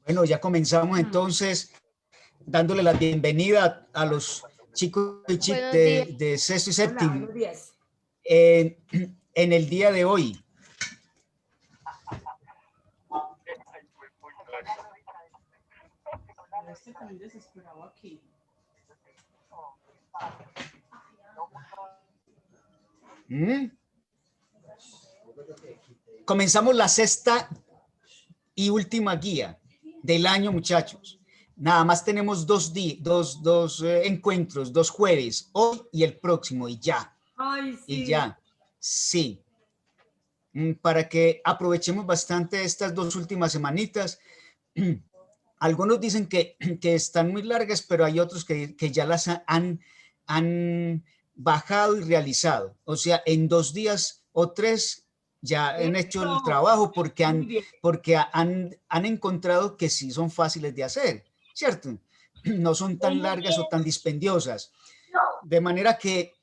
Bueno, ya comenzamos entonces dándole la bienvenida a los chicos y chicas Buenos días. de sexto y Hola, séptimo buenos días. en el día de hoy. Este también desesperado aquí. Comenzamos la sexta y última guía del año, muchachos. Nada más tenemos dos encuentros, 2 jueves, hoy y el próximo, y ya. Ay, sí. Y ya, sí. Para que aprovechemos bastante estas 2 últimas semanitas. Algunos dicen que están muy largas, pero hay otros que ya las han bajado y realizado. O sea, en 2 días o 3 ya han hecho el trabajo porque han encontrado que sí son fáciles de hacer, ¿cierto? No son tan largas o tan dispendiosas. De manera que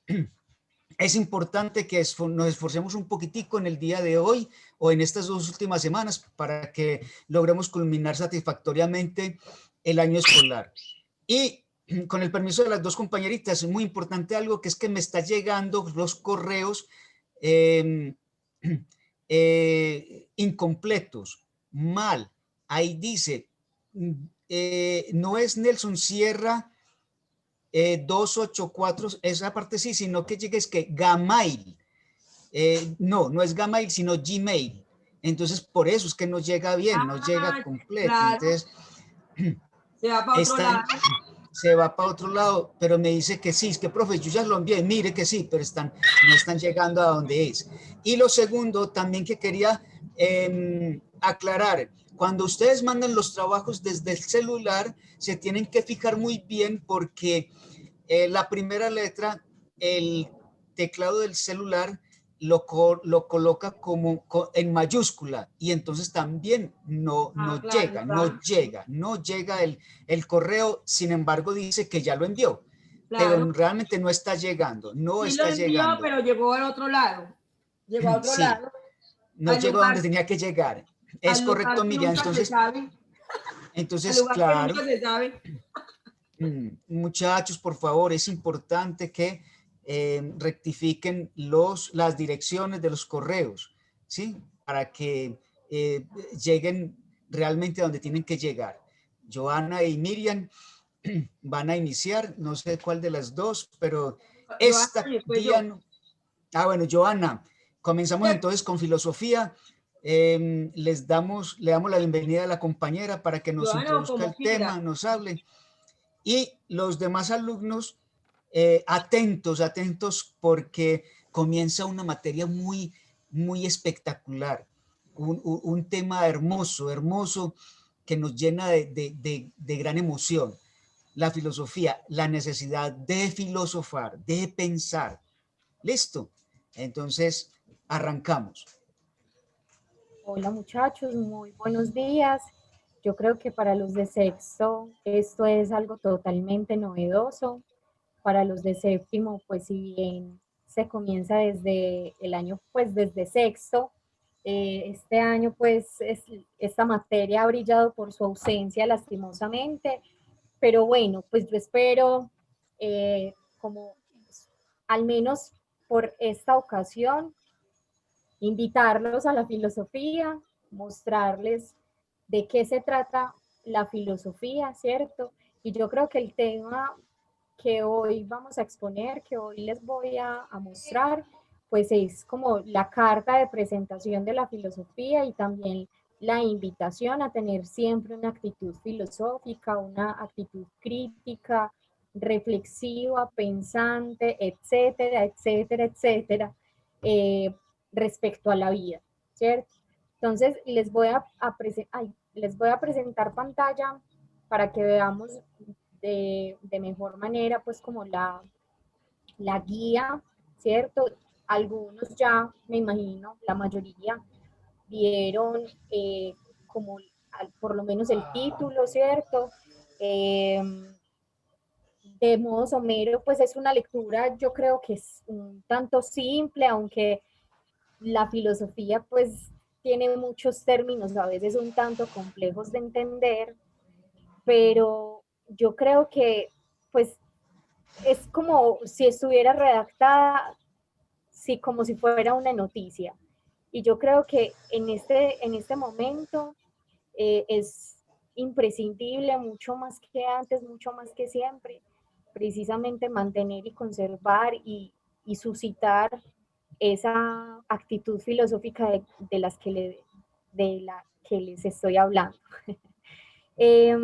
es importante que nos esforcemos un poquitico en el día de hoy o en estas 2 últimas semanas para que logremos culminar satisfactoriamente el año escolar. Y con el permiso de las 2 compañeritas, es muy importante algo que es que me está llegando los correos incompletos, mal. Ahí dice, no es Nelson Sierra 284, esa parte sí, sino que llegue es que Gmail. No es Gmail, sino Gmail. Entonces, por eso es que no llega bien, no llega completo. Claro. Entonces, se va para otro lado. Se va para otro lado, pero me dice que sí, es que profe, yo ya lo envié, mire que sí, pero no están llegando a donde es. Y lo segundo, también que quería aclarar, cuando ustedes mandan los trabajos desde el celular, se tienen que fijar muy bien porque la primera letra, el teclado del celular lo coloca como en mayúscula y entonces también no claro, llega el correo, sin embargo dice que ya lo envió, claro. pero realmente no está llegando, no Sí está lo envió, llegando. pero llegó al otro lado. Llegó a otro Sí, lado. no llegó a donde tenía que llegar. Es al correcto, lugar que Miriam. nunca se sabe. Al Entonces, lugar que claro, nunca se sabe. muchachos, por favor, es importante que rectifiquen las direcciones de los correos, ¿sí? Para que lleguen realmente a donde tienen que llegar. Joana y Miriam van a iniciar, no sé cuál de las dos, pero esta día... bueno, Joana, comenzamos entonces con filosofía. Le damos la bienvenida a la compañera para que nos Joana, o introduzca como el tema, quiera. nos hable. Y los demás alumnos, atentos, porque comienza una materia muy espectacular, un tema hermoso, que nos llena de gran emoción. La filosofía, la necesidad de filosofar, de pensar. ¿Listo? Entonces, arrancamos. Hola muchachos, muy buenos días. Yo creo que para los de sexto esto es algo totalmente novedoso. Para los de séptimo, pues si bien se comienza desde el año, pues desde sexto, este año pues esta materia ha brillado por su ausencia lastimosamente, pero bueno, pues yo espero como al menos por esta ocasión invitarlos a la filosofía, mostrarles de qué se trata la filosofía, ¿cierto? Y yo creo que el tema que hoy vamos a exponer, que hoy les voy a mostrar, pues es como la carta de presentación de la filosofía y también la invitación a tener siempre una actitud filosófica, una actitud crítica, reflexiva, pensante, etcétera, etcétera, etcétera, respecto a la vida, ¿cierto? Entonces, les voy a presentar pantalla para que veamos de mejor manera, pues como la guía, ¿cierto? Algunos ya, me imagino, la mayoría vieron como por lo menos el título, ¿cierto? De modo somero, pues es una lectura, yo creo que es un tanto simple, aunque la filosofía, pues tiene muchos términos a veces un tanto complejos de entender, pero yo creo que pues es como si estuviera redactada, sí, como si fuera una noticia. Y yo creo que en este momento es imprescindible, mucho más que antes, mucho más que siempre, precisamente mantener y conservar y suscitar esa actitud filosófica de la que les estoy hablando. Eh,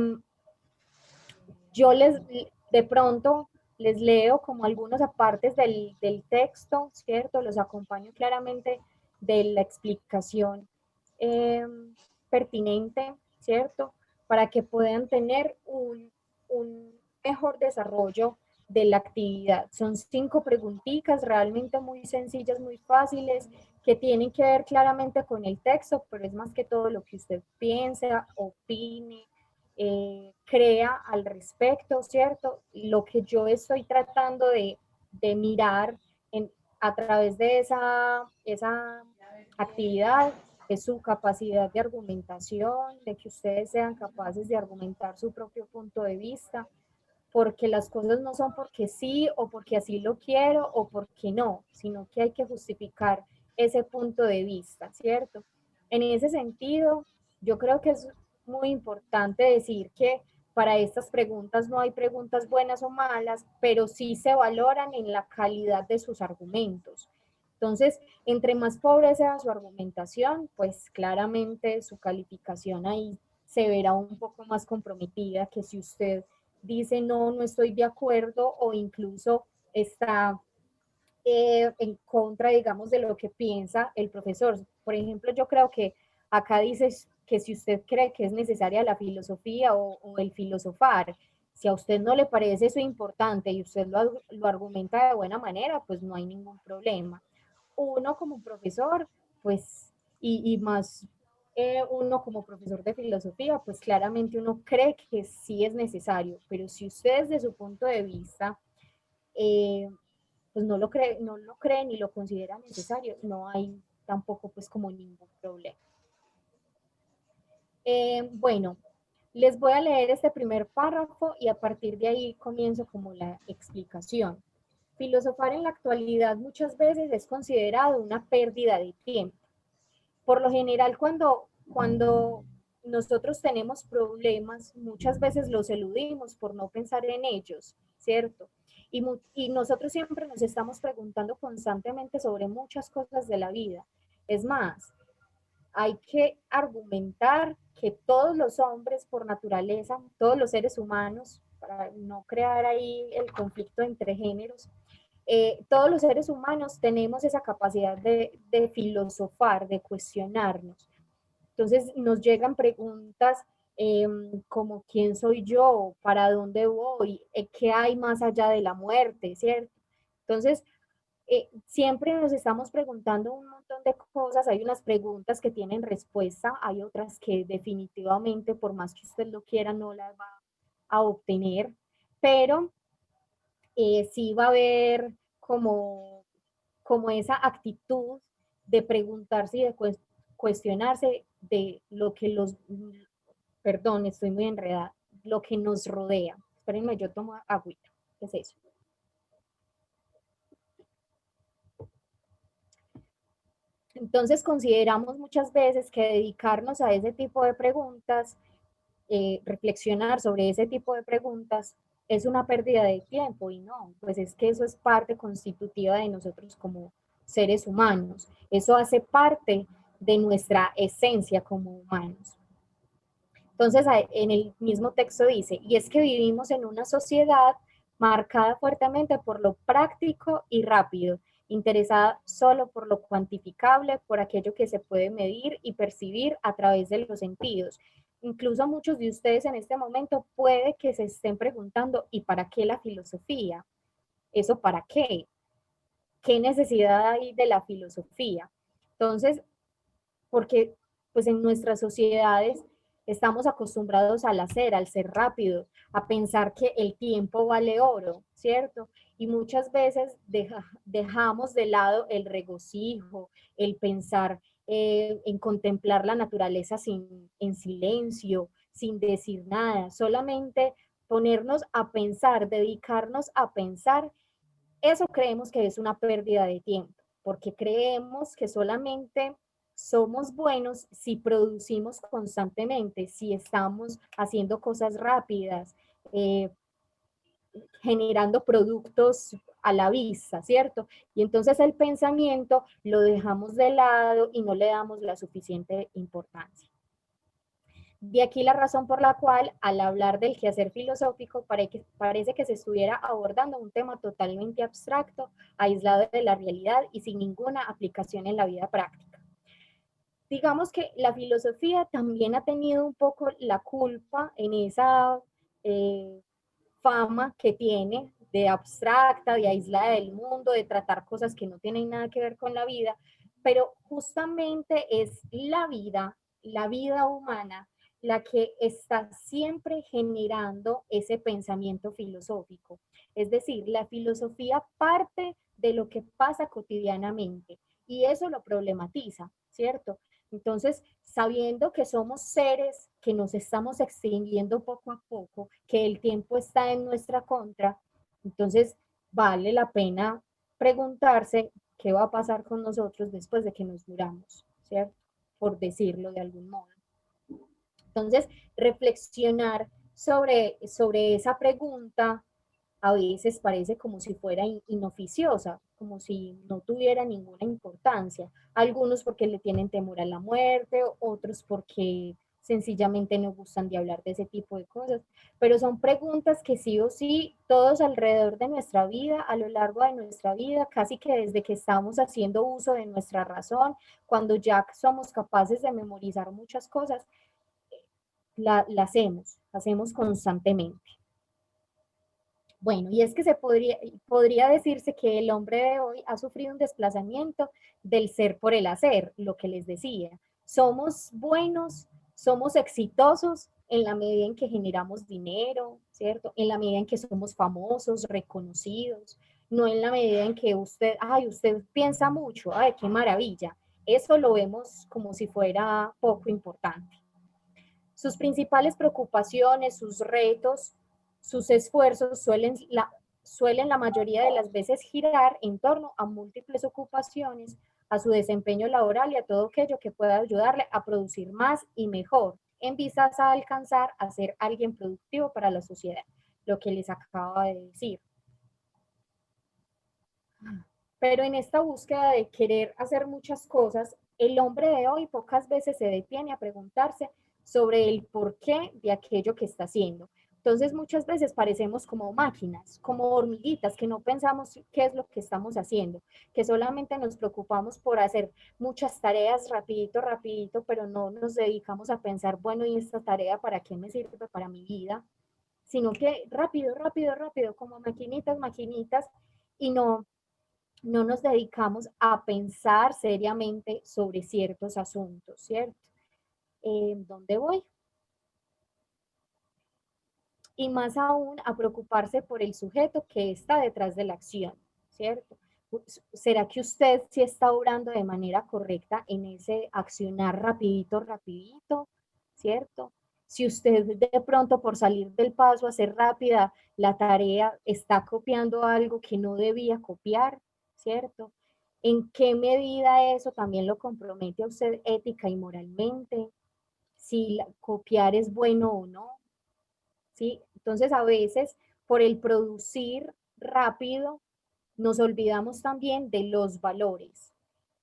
yo de pronto les leo como algunos apartes del texto, ¿cierto? Los acompaño claramente de la explicación eh, pertinente, ¿cierto? Para que puedan tener un mejor desarrollo de la actividad. Son 5 preguntitas realmente muy sencillas, muy fáciles, que tienen que ver claramente con el texto, pero es más que todo lo que usted piensa, opine, crea al respecto, ¿cierto? Lo que yo estoy tratando de mirar a través de esa actividad es su capacidad de argumentación, de que ustedes sean capaces de argumentar su propio punto de vista, porque las cosas no son porque sí o porque así lo quiero o porque no, sino que hay que justificar ese punto de vista, ¿cierto? En ese sentido, yo creo que es muy importante decir que para estas preguntas no hay preguntas buenas o malas, pero sí se valoran en la calidad de sus argumentos. Entonces, entre más pobre sea su argumentación, pues claramente su calificación ahí se verá un poco más comprometida que si usted dice no, no estoy de acuerdo o incluso está en contra, digamos, de lo que piensa el profesor. Por ejemplo, yo creo que acá dice que si usted cree que es necesaria la filosofía o el filosofar, si a usted no le parece eso importante y usted lo argumenta de buena manera, pues no hay ningún problema. Uno como profesor, pues, y más uno como profesor de filosofía, pues claramente uno cree que sí es necesario, pero si usted desde su punto de vista eh, pues no lo cree ni lo considera necesario, no hay tampoco pues como ningún problema. Bueno, les voy a leer este primer párrafo y a partir de ahí comienzo como la explicación. Filosofar en la actualidad muchas veces es considerado una pérdida de tiempo. Por lo general, cuando nosotros tenemos problemas, muchas veces los eludimos por no pensar en ellos, ¿cierto? Y nosotros siempre nos estamos preguntando constantemente sobre muchas cosas de la vida. Es más, hay que argumentar que todos los hombres por naturaleza, todos los seres humanos, para no crear ahí el conflicto entre géneros, todos los seres humanos tenemos esa capacidad de filosofar, de cuestionarnos. Entonces nos llegan preguntas como quién soy yo, para dónde voy, qué hay más allá de la muerte, ¿cierto? Entonces, siempre nos estamos preguntando un montón de cosas, hay unas preguntas que tienen respuesta, hay otras que definitivamente, por más que usted lo quiera, no las va a obtener, pero sí va a haber como esa actitud de preguntarse y de cuestionarse de lo que perdón, estoy muy enredada, lo que nos rodea. Espérenme, yo tomo agüita. ¿Qué es eso? Entonces consideramos muchas veces que dedicarnos a ese tipo de preguntas, reflexionar sobre ese tipo de preguntas, es una pérdida de tiempo y no, pues es que eso es parte constitutiva de nosotros como seres humanos. Eso hace parte de nuestra esencia como humanos. Entonces, en el mismo texto dice, y es que vivimos en una sociedad marcada fuertemente por lo práctico y rápido, interesada solo por lo cuantificable, por aquello que se puede medir y percibir a través de los sentidos. Incluso muchos de ustedes en este momento puede que se estén preguntando, ¿y para qué la filosofía? ¿Eso para qué? ¿Qué necesidad hay de la filosofía? Entonces, porque pues en nuestras sociedades estamos acostumbrados al hacer, al ser rápido, a pensar que el tiempo vale oro, ¿cierto? Y muchas veces dejamos de lado el regocijo, el pensar en contemplar la naturaleza en silencio, sin decir nada, solamente ponernos a pensar, dedicarnos a pensar, eso creemos que es una pérdida de tiempo, porque creemos que solamente somos buenos si producimos constantemente, si estamos haciendo cosas rápidas, eh, generando productos a la vista, ¿cierto? Y entonces el pensamiento lo dejamos de lado y no le damos la suficiente importancia. De aquí la razón por la cual, al hablar del quehacer filosófico, parece que se estuviera abordando un tema totalmente abstracto, aislado de la realidad y sin ninguna aplicación en la vida práctica. Digamos que la filosofía también ha tenido un poco la culpa en esa fama que tiene de abstracta, de aislada del mundo, de tratar cosas que no tienen nada que ver con la vida, pero justamente es la vida humana, la que está siempre generando ese pensamiento filosófico. Es decir, la filosofía parte de lo que pasa cotidianamente y eso lo problematiza, ¿cierto? Entonces, sabiendo que somos seres que nos estamos extinguiendo poco a poco, que el tiempo está en nuestra contra, entonces vale la pena preguntarse qué va a pasar con nosotros después de que nos muramos, ¿cierto? Por decirlo de algún modo. Entonces, reflexionar sobre esa pregunta a veces parece como si fuera inoficiosa, como si no tuviera ninguna importancia. Algunos porque le tienen temor a la muerte, otros porque sencillamente no gustan de hablar de ese tipo de cosas, pero son preguntas que sí o sí todos alrededor de nuestra vida, a lo largo de nuestra vida, casi que desde que estamos haciendo uso de nuestra razón, cuando ya somos capaces de memorizar muchas cosas, la hacemos constantemente. Bueno, y es que podría decirse que el hombre de hoy ha sufrido un desplazamiento del ser por el hacer, lo que les decía. Somos buenos, somos exitosos en la medida en que generamos dinero, ¿cierto? En la medida en que somos famosos, reconocidos, no en la medida en que usted piensa mucho, ay, qué maravilla. Eso lo vemos como si fuera poco importante. Sus principales preocupaciones, sus retos, sus esfuerzos suelen la mayoría de las veces girar en torno a múltiples ocupaciones, a su desempeño laboral y a todo aquello que pueda ayudarle a producir más y mejor, en vistas a alcanzar a ser alguien productivo para la sociedad, lo que les acaba de decir. Pero en esta búsqueda de querer hacer muchas cosas, el hombre de hoy pocas veces se detiene a preguntarse sobre el porqué de aquello que está haciendo. Entonces muchas veces parecemos como máquinas, como hormiguitas, que no pensamos qué es lo que estamos haciendo, que solamente nos preocupamos por hacer muchas tareas rapidito, rapidito, pero no nos dedicamos a pensar, bueno, ¿y esta tarea para qué me sirve para mi vida? Sino que rápido, rápido, rápido, como maquinitas, maquinitas, y no nos dedicamos a pensar seriamente sobre ciertos asuntos, ¿cierto? ¿Dónde voy? Y más aún a preocuparse por el sujeto que está detrás de la acción, ¿cierto? ¿Será que usted sí está obrando de manera correcta en ese accionar rapidito, rapidito, ¿cierto? Si usted de pronto por salir del paso, hacer rápida la tarea, está copiando algo que no debía copiar, ¿cierto? ¿En qué medida eso también lo compromete a usted ética y moralmente? Si copiar es bueno o no, ¿sí? Entonces a veces por el producir rápido nos olvidamos también de los valores.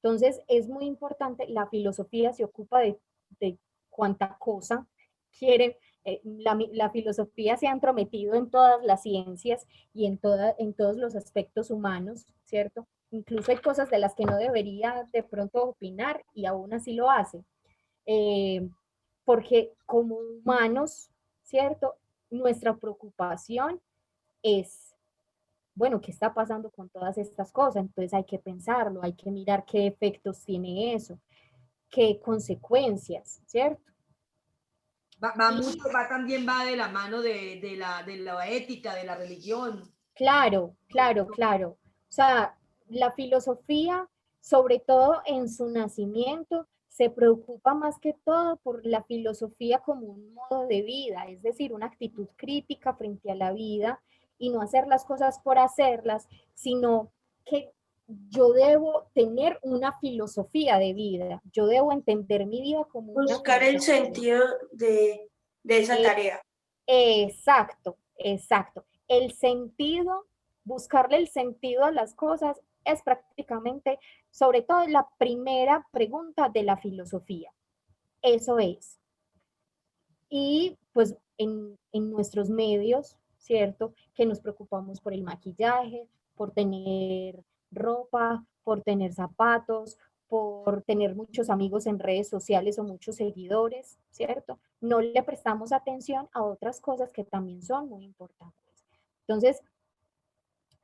Entonces es muy importante, la filosofía se ocupa de cuánta cosa quiere, la filosofía se ha entrometido en todas las ciencias y en todos los aspectos humanos, ¿cierto? Incluso hay cosas de las que no debería de pronto opinar y aún así lo hace. Eh, porque como humanos, ¿cierto? Nuestra preocupación es, bueno, ¿qué está pasando con todas estas cosas? Entonces hay que pensarlo, hay que mirar qué efectos tiene eso, qué consecuencias, ¿cierto? También va de la mano de la ética, de la religión. Claro, claro, claro. O sea, la filosofía, sobre todo en su nacimiento, se preocupa más que todo por la filosofía como un modo de vida, es decir, una actitud crítica frente a la vida y no hacer las cosas por hacerlas, sino que yo debo tener una filosofía de vida, yo debo entender mi vida como una Buscar el filosofía. sentido de esa tarea. Exacto, exacto. El sentido, buscarle el sentido a las cosas es prácticamente, sobre todo, la primera pregunta de la filosofía. Eso es. Y pues en nuestros medios, ¿cierto? Que nos preocupamos por el maquillaje, por tener ropa, por tener zapatos, por tener muchos amigos en redes sociales o muchos seguidores, ¿cierto? No le prestamos atención a otras cosas que también son muy importantes. Entonces,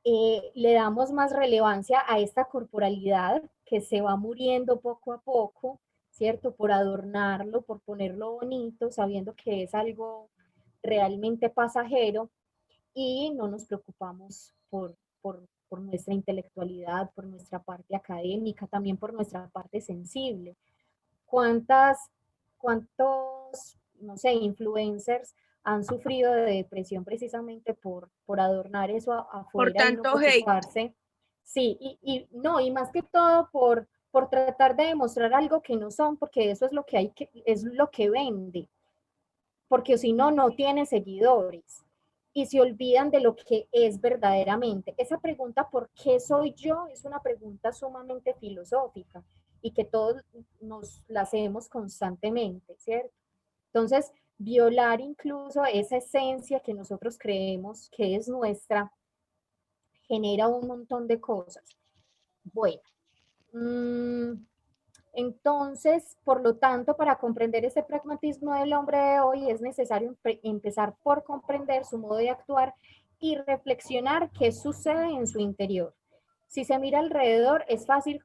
le damos más relevancia a esta corporalidad que se va muriendo poco a poco, ¿cierto? Por adornarlo, por ponerlo bonito, sabiendo que es algo realmente pasajero y no nos preocupamos por nuestra intelectualidad, por nuestra parte académica, también por nuestra parte sensible. ¿Cuántos, no sé, influencers han sufrido de depresión precisamente por adornar eso Por afuera y no tanto hate. preocuparse? Sí, no, y más que todo por tratar de demostrar algo que no son, porque eso es lo que hay es lo que vende, porque si no, no tiene seguidores. Y se olvidan de lo que es verdaderamente. Esa pregunta, ¿por qué soy yo? Es una pregunta sumamente filosófica y que todos nos la hacemos constantemente, ¿cierto? Entonces, violar incluso esa esencia que nosotros creemos que es nuestra, genera un montón de cosas. Bueno, entonces, por lo tanto, para comprender ese pragmatismo del hombre de hoy es necesario empezar por comprender su modo de actuar y reflexionar qué sucede en su interior. Si se mira alrededor, es fácil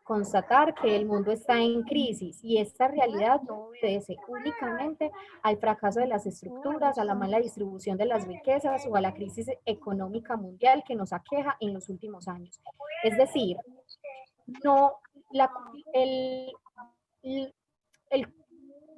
constatar que el mundo está en crisis y esta realidad no obedece únicamente al fracaso de las estructuras, a la mala distribución de las riquezas o a la crisis económica mundial que nos aqueja en los últimos años. Es decir, no, la, el, el,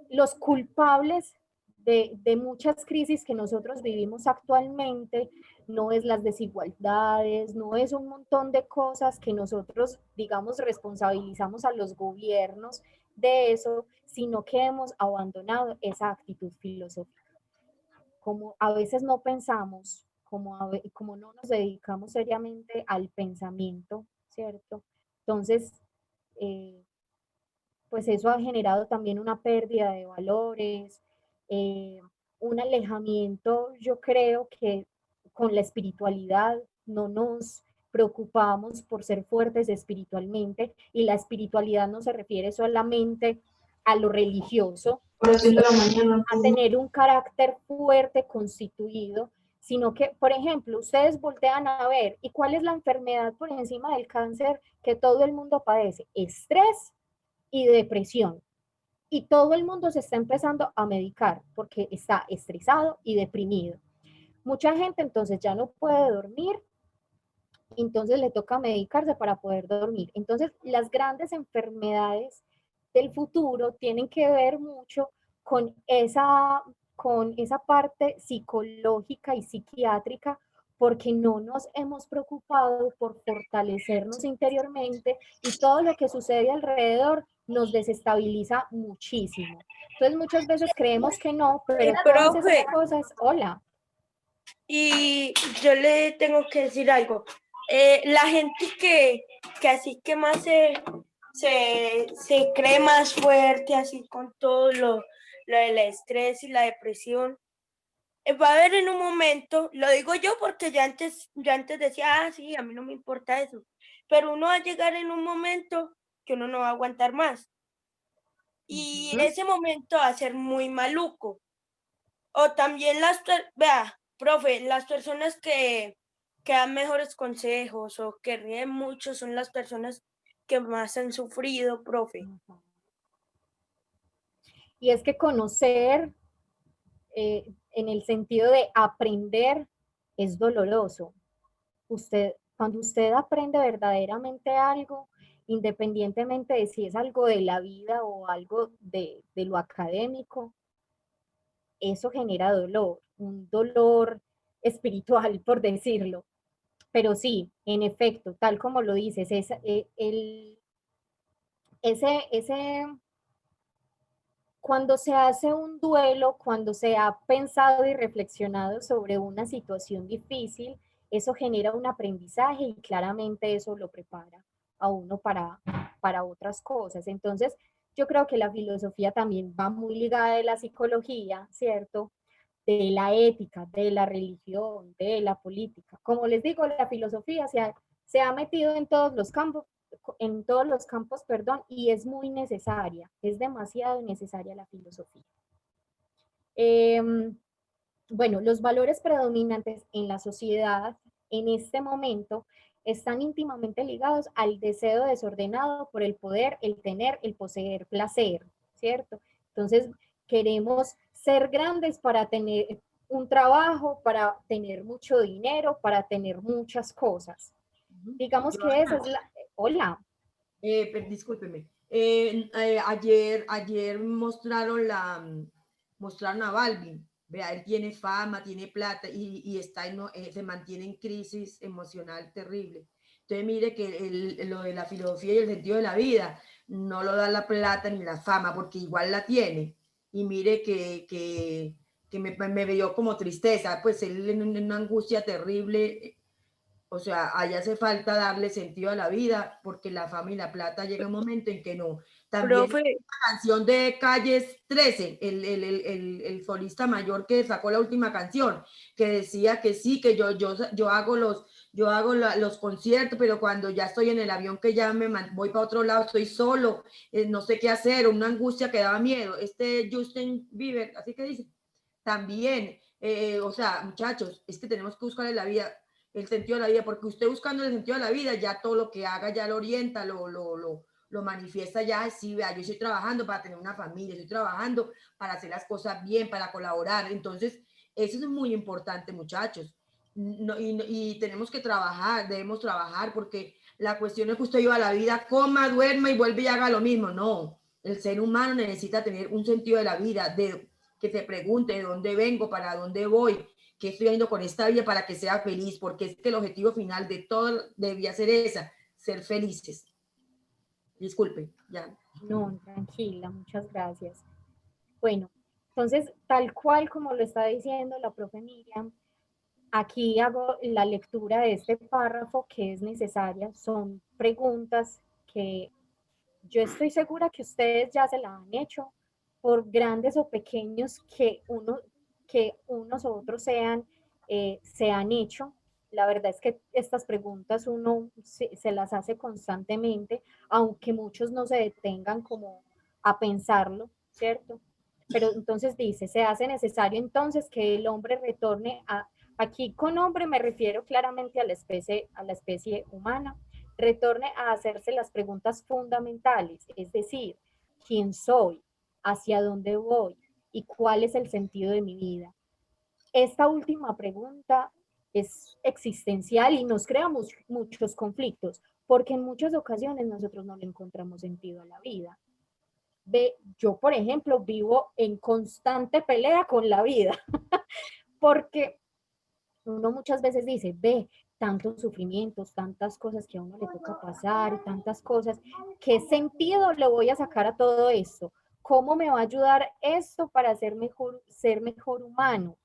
los culpables de muchas crisis que nosotros vivimos actualmente no es las desigualdades, no es un montón de cosas que nosotros, digamos, responsabilizamos a los gobiernos de eso, sino que hemos abandonado esa actitud filosófica. Como a veces no pensamos, como no nos dedicamos seriamente al pensamiento, ¿cierto? Entonces, pues eso ha generado también una pérdida de valores, un alejamiento, yo creo que con la espiritualidad no nos preocupamos por ser fuertes espiritualmente y la espiritualidad no se refiere solamente a lo religioso, a tener un carácter fuerte constituido, sino que, por ejemplo, ustedes voltean a ver, ¿y cuál es la enfermedad por encima del cáncer que todo el mundo padece? Estrés y depresión. Y todo el mundo se está empezando a medicar porque está estresado y deprimido. Mucha gente entonces ya no puede dormir, entonces le toca medicarse para poder dormir. Entonces las grandes enfermedades del futuro tienen que ver mucho con esa parte psicológica y psiquiátrica porque no nos hemos preocupado por fortalecernos interiormente y todo lo que sucede alrededor nos desestabiliza muchísimo. Entonces muchas veces creemos que no, pero todas esas cosas, hola. Y yo le tengo que decir algo. La gente que así que más se cree más fuerte, así con todo lo del estrés y la depresión, va a haber en un momento, lo digo yo porque yo antes decía, sí, a mí no me importa eso, pero uno va a llegar en un momento que uno no va a aguantar más. Y ese momento va a ser muy maluco. O también profe, las personas que dan mejores consejos o que ríen mucho son las personas que más han sufrido, profe. Y es que conocer en el sentido de aprender es doloroso. Cuando usted aprende verdaderamente algo independientemente de si es algo de la vida o algo de lo académico, eso genera dolor, un dolor espiritual, por decirlo. Pero sí, en efecto, tal como lo dices, ese, cuando se hace un duelo, cuando se ha pensado y reflexionado sobre una situación difícil, eso genera un aprendizaje y claramente eso lo prepara a uno para otras cosas. Entonces, yo creo que la filosofía también va muy ligada de la psicología, ¿cierto? De la ética, de la religión, de la política. Como les digo, la filosofía se ha metido en todos los campos, perdón, y es muy necesaria, es demasiado necesaria la filosofía. Eh, bueno, los valores predominantes en la sociedad en este momento están íntimamente ligados al deseo desordenado por el poder, el tener, el poseer placer, ¿cierto? Entonces, queremos ser grandes para tener un trabajo, para tener mucho dinero, para tener muchas cosas. Digamos que esa Joana, es la... Hola. Discúlpeme. Ayer mostraron a Balvin. Vea, él tiene fama, tiene plata y está se mantiene en crisis emocional terrible. Entonces, mire que lo de la filosofía y el sentido de la vida no lo da la plata ni la fama, porque igual la tiene. Y mire que me dio como tristeza, pues él en una angustia terrible. O sea, ahí hace falta darle sentido a la vida, porque la fama y la plata llega un momento en que no. También Profe, la canción de Calles 13, el solista mayor que sacó la última canción, que decía que sí, que yo hago los conciertos, pero cuando ya estoy en el avión, que ya voy para otro lado, estoy solo, no sé qué hacer, una angustia que daba miedo. Justin Bieber, así que dice, también, o sea, muchachos, es que tenemos que buscar en la vida el sentido de la vida, porque usted buscando el sentido de la vida, ya todo lo que haga ya lo orienta, lo manifiesta ya, sí, vea, yo estoy trabajando para tener una familia, estoy trabajando para hacer las cosas bien, para colaborar. Entonces, eso es muy importante, muchachos. No, y tenemos que trabajar, debemos trabajar, porque la cuestión es que usted viva la vida, coma, duerma y vuelve y haga lo mismo. No, el ser humano necesita tener un sentido de la vida, de que se pregunte de dónde vengo, para dónde voy, qué estoy haciendo con esta vida para que sea feliz, porque es que el objetivo final de todo debía ser esa, ser felices. Disculpe, ya. No, tranquila, muchas gracias. Bueno, entonces, tal cual como lo está diciendo la profe Miriam, aquí hago la lectura de este párrafo que es necesaria. Son preguntas que yo estoy segura que ustedes ya se la han hecho, por grandes o pequeños que unos u otros se han hecho. La verdad es que estas preguntas uno se las hace constantemente, aunque muchos no se detengan como a pensarlo, ¿cierto? Pero entonces dice, se hace necesario entonces que el hombre retorne aquí con hombre me refiero claramente a la especie humana, retorne a hacerse las preguntas fundamentales, es decir, ¿quién soy? ¿Hacia dónde voy? ¿Y cuál es el sentido de mi vida? Esta última pregunta es existencial y nos crea muchos conflictos, porque en muchas ocasiones nosotros no le encontramos sentido a la vida. Yo, por ejemplo, vivo en constante pelea con la vida, porque uno muchas veces dice, tantos sufrimientos, tantas cosas que a uno le toca pasar, tantas cosas, ¿qué sentido le voy a sacar a todo esto? ¿Cómo me va a ayudar esto para ser mejor humano?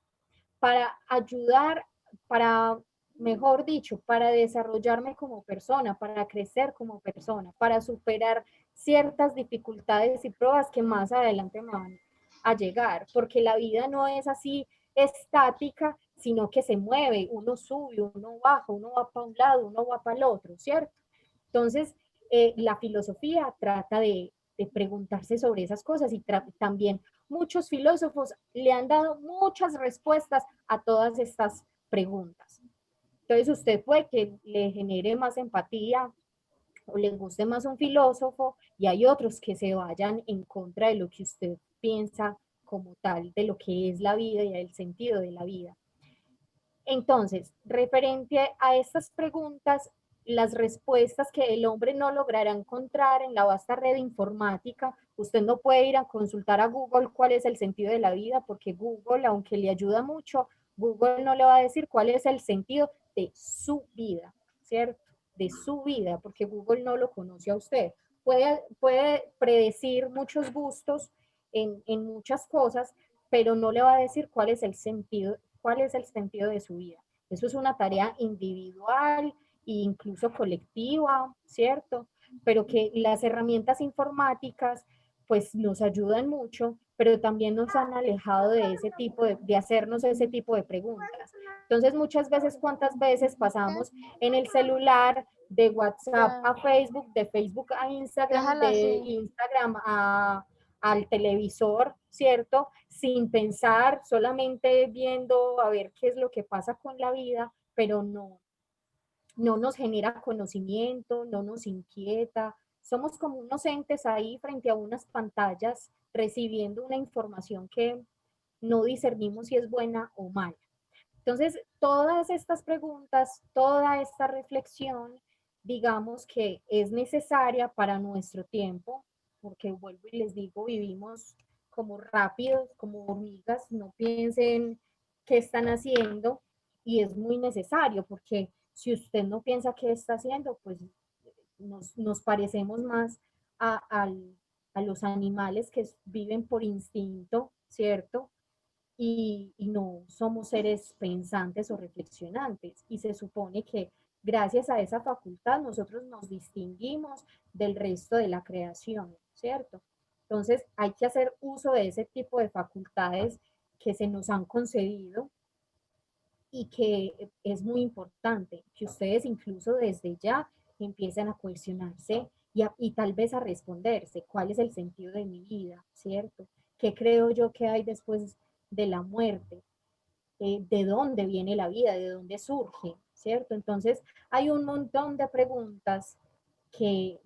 Para ayudar, para, mejor dicho, para desarrollarme como persona, para crecer como persona, para superar ciertas dificultades y pruebas que más adelante me van a llegar, porque la vida no es así estática, sino que se mueve, uno sube, uno baja, uno va para un lado, uno va para el otro, ¿cierto? Entonces, la filosofía trata de preguntarse sobre esas cosas y también muchos filósofos le han dado muchas respuestas a todas estas preguntas. Entonces, usted puede que le genere más empatía o le guste más un filósofo y hay otros que se vayan en contra de lo que usted piensa como tal, de lo que es la vida y el sentido de la vida. Entonces, referente a estas preguntas, las respuestas que el hombre no logrará encontrar en la vasta red informática. Usted no puede ir a consultar a Google cuál es el sentido de la vida, porque Google, aunque le ayuda mucho, Google no le va a decir cuál es el sentido de su vida, ¿cierto? De su vida, porque Google no lo conoce a usted. Puede predecir muchos gustos en muchas cosas, pero no le va a decir cuál es el sentido de su vida. Eso es una tarea individual e incluso colectiva, ¿cierto? Pero que las herramientas informáticas pues nos ayudan mucho, pero también nos han alejado de ese tipo de hacernos ese tipo de preguntas. Entonces muchas veces, ¿cuántas veces pasamos en el celular de WhatsApp a Facebook, de Facebook a Instagram, Déjala de así. Instagram al televisor, ¿cierto? Sin pensar, solamente viendo a ver qué es lo que pasa con la vida, pero no nos genera conocimiento, no nos inquieta. Somos como unos entes ahí frente a unas pantallas recibiendo una información que no discernimos si es buena o mala. Entonces, todas estas preguntas, toda esta reflexión, digamos que es necesaria para nuestro tiempo, porque vuelvo y les digo, vivimos como rápidos, como hormigas, no piensen qué están haciendo, y es muy necesario, porque si usted no piensa qué está haciendo, pues nos parecemos más a los animales que viven por instinto, ¿cierto? Y no somos seres pensantes o reflexionantes. Y se supone que gracias a esa facultad nosotros nos distinguimos del resto de la creación, ¿cierto? Entonces hay que hacer uso de ese tipo de facultades que se nos han concedido y que es muy importante que ustedes incluso desde ya empiecen a cuestionarse y tal vez a responderse cuál es el sentido de mi vida, ¿cierto? ¿Qué creo yo que hay después de la muerte? ¿De dónde viene la vida? ¿De dónde surge? ¿Cierto? Entonces hay un montón de preguntas que,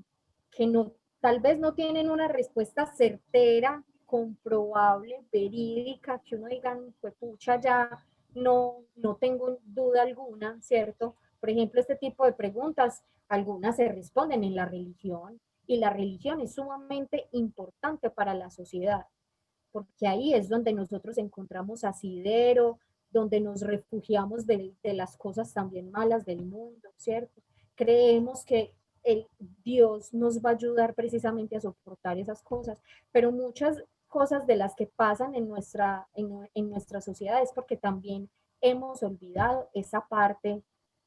que no, tal vez no tienen una respuesta certera, comprobable, verídica, que uno diga, pues pucha, ya no tengo duda alguna, ¿cierto? Por ejemplo, este tipo de preguntas, algunas se responden en la religión, y la religión es sumamente importante para la sociedad, porque ahí es donde nosotros encontramos asidero, donde nos refugiamos de las cosas también malas del mundo, ¿cierto? Creemos que el Dios nos va a ayudar precisamente a soportar esas cosas, pero muchas cosas de las que pasan en nuestra sociedad es porque también hemos olvidado esa parte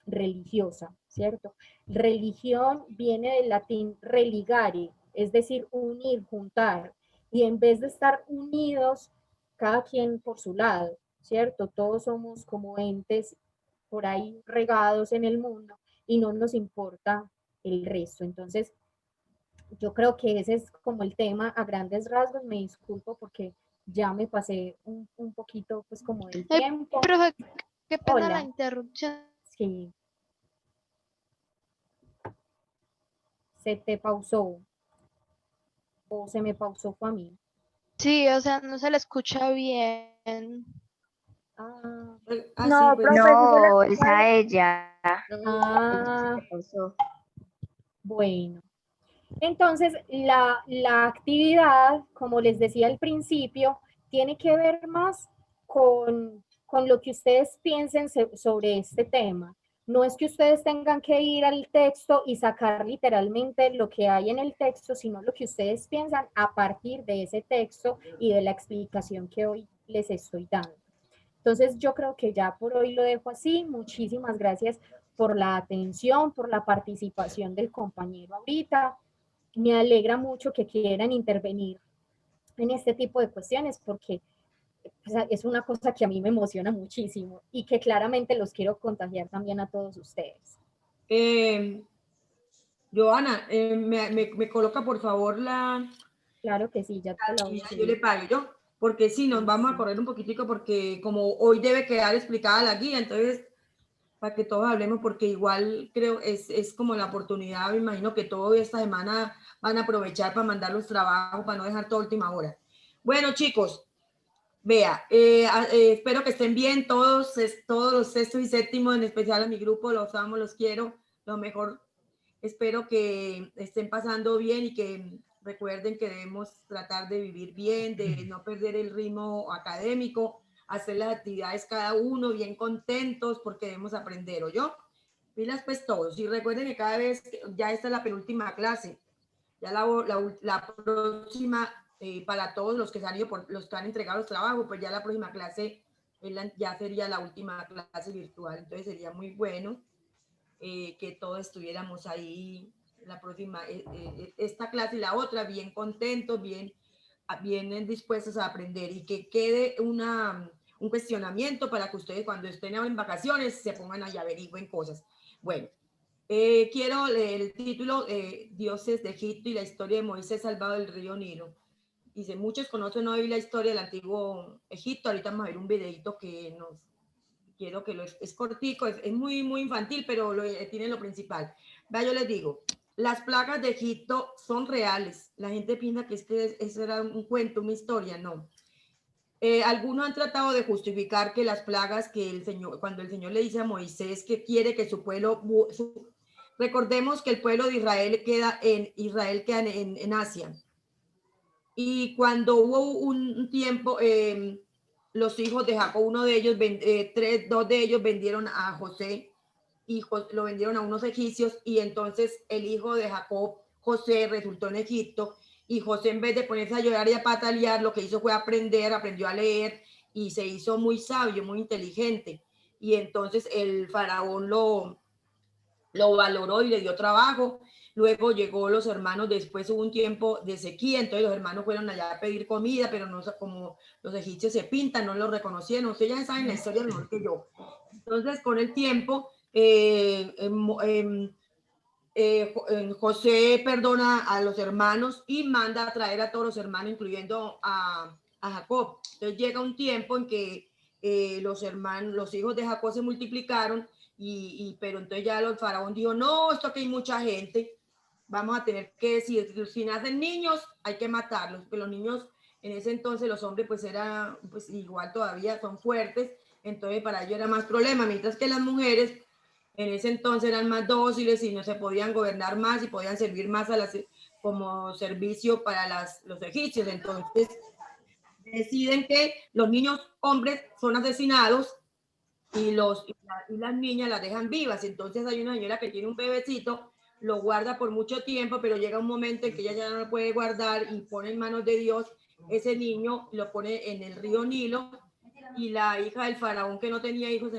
religiosa, ¿cierto? Religión viene del latín religare, es decir, unir, juntar, y en vez de estar unidos, cada quien por su lado, ¿cierto? Todos somos como entes por ahí regados en el mundo y no nos importa el resto. Entonces, yo creo que ese es como el tema a grandes rasgos. Me disculpo porque ya me pasé un poquito pues como del tiempo. Profe, qué pena la Hola, interrupción. sí, se te pausó o se me pausó fue a mí. Sí, o sea, no se le escucha bien. Ah, Ah, sí, No, pues. profe, sí se le No, es escucha a bien. ella. ah, Se pausó. bueno. Entonces, la actividad, como les decía al principio, tiene que ver más con lo que ustedes piensen sobre este tema. No es que ustedes tengan que ir al texto y sacar literalmente lo que hay en el texto, sino lo que ustedes piensan a partir de ese texto y de la explicación que hoy les estoy dando. Entonces, yo creo que ya por hoy lo dejo así. Muchísimas gracias por la atención, por la participación del compañero ahorita. Me alegra mucho que quieran intervenir en este tipo de cuestiones porque es una cosa que a mí me emociona muchísimo y que claramente los quiero contagiar también a todos ustedes. Joana, me coloca por favor la... Claro que sí, ya te la voy Y a yo le subir. pago yo, porque sí, nos vamos a correr un poquitico porque como hoy debe quedar explicada la guía, entonces para que todos hablemos porque igual creo es como la oportunidad, me imagino que toda esta semana van a aprovechar para mandar los trabajos, para no dejar toda última hora. Bueno, chicos, vea, espero que estén bien todos los sextos y séptimos, en especial a mi grupo, los amo, los quiero, lo mejor Espero que estén pasando bien y que recuerden que debemos tratar de vivir bien, de no perder el ritmo académico, hacer las actividades cada uno bien contentos porque debemos aprender, ¿oyó? Pilas pues todos. Y recuerden que cada vez, ya esta es la penúltima clase, ya la próxima, para todos los que se han ido por, los que han entregado los trabajos, pues ya la próxima clase ya sería la última clase virtual. Entonces sería muy bueno que todos estuviéramos ahí la próxima, esta clase y la otra, bien contentos, bien dispuestos a aprender y que quede un cuestionamiento para que ustedes cuando estén en vacaciones se pongan ahí, averigüen cosas. Bueno, quiero leer el título, Dioses de Egipto y la historia de Moisés salvado del río Nilo. Dice, muchos conocen hoy la historia del antiguo Egipto. Ahorita vamos a ver un videito que quiero que es cortico, es muy infantil, pero tiene lo principal. Vea, yo les digo, las plagas de Egipto son reales. La gente piensa que eso era un cuento, una historia, no. Algunos han tratado de justificar que las plagas que el Señor, cuando el Señor le dice a Moisés que quiere que su pueblo, recordemos que el pueblo de Israel queda en Asia. Y cuando hubo un tiempo, los hijos de Jacob, uno de ellos, dos de ellos vendieron a José y lo vendieron a unos egipcios y entonces el hijo de Jacob, José, resultó en Egipto y José en vez de ponerse a llorar y a patalear, lo que hizo fue aprendió a leer y se hizo muy sabio, muy inteligente. Y entonces el faraón lo valoró y le dio trabajo. Luego llegó los hermanos, después hubo un tiempo de sequía, entonces los hermanos fueron allá a pedir comida, pero no, como los egipcios se pintan, no los reconocieron. Ustedes ya saben la historia mejor que yo. Entonces, con el tiempo, José perdona a los hermanos y manda a traer a todos los hermanos, incluyendo a Jacob. Entonces llega un tiempo en que los hijos de Jacob se multiplicaron, pero entonces ya el faraón dijo, no, esto aquí hay mucha gente, vamos a tener que decir, si nacen niños, hay que matarlos, porque los niños, en ese entonces los hombres pues eran, pues igual todavía son fuertes, entonces para ellos era más problema, mientras que las mujeres en ese entonces eran más dóciles y no se podían gobernar más y podían servir más como servicio para los egipcios. Entonces deciden que los niños hombres son asesinados y las niñas las dejan vivas. Entonces hay una señora que tiene un bebecito, lo guarda por mucho tiempo, pero llega un momento en que ella ya no lo puede guardar y pone en manos de Dios ese niño, lo pone en el río Nilo y la hija del faraón que no tenía hijos,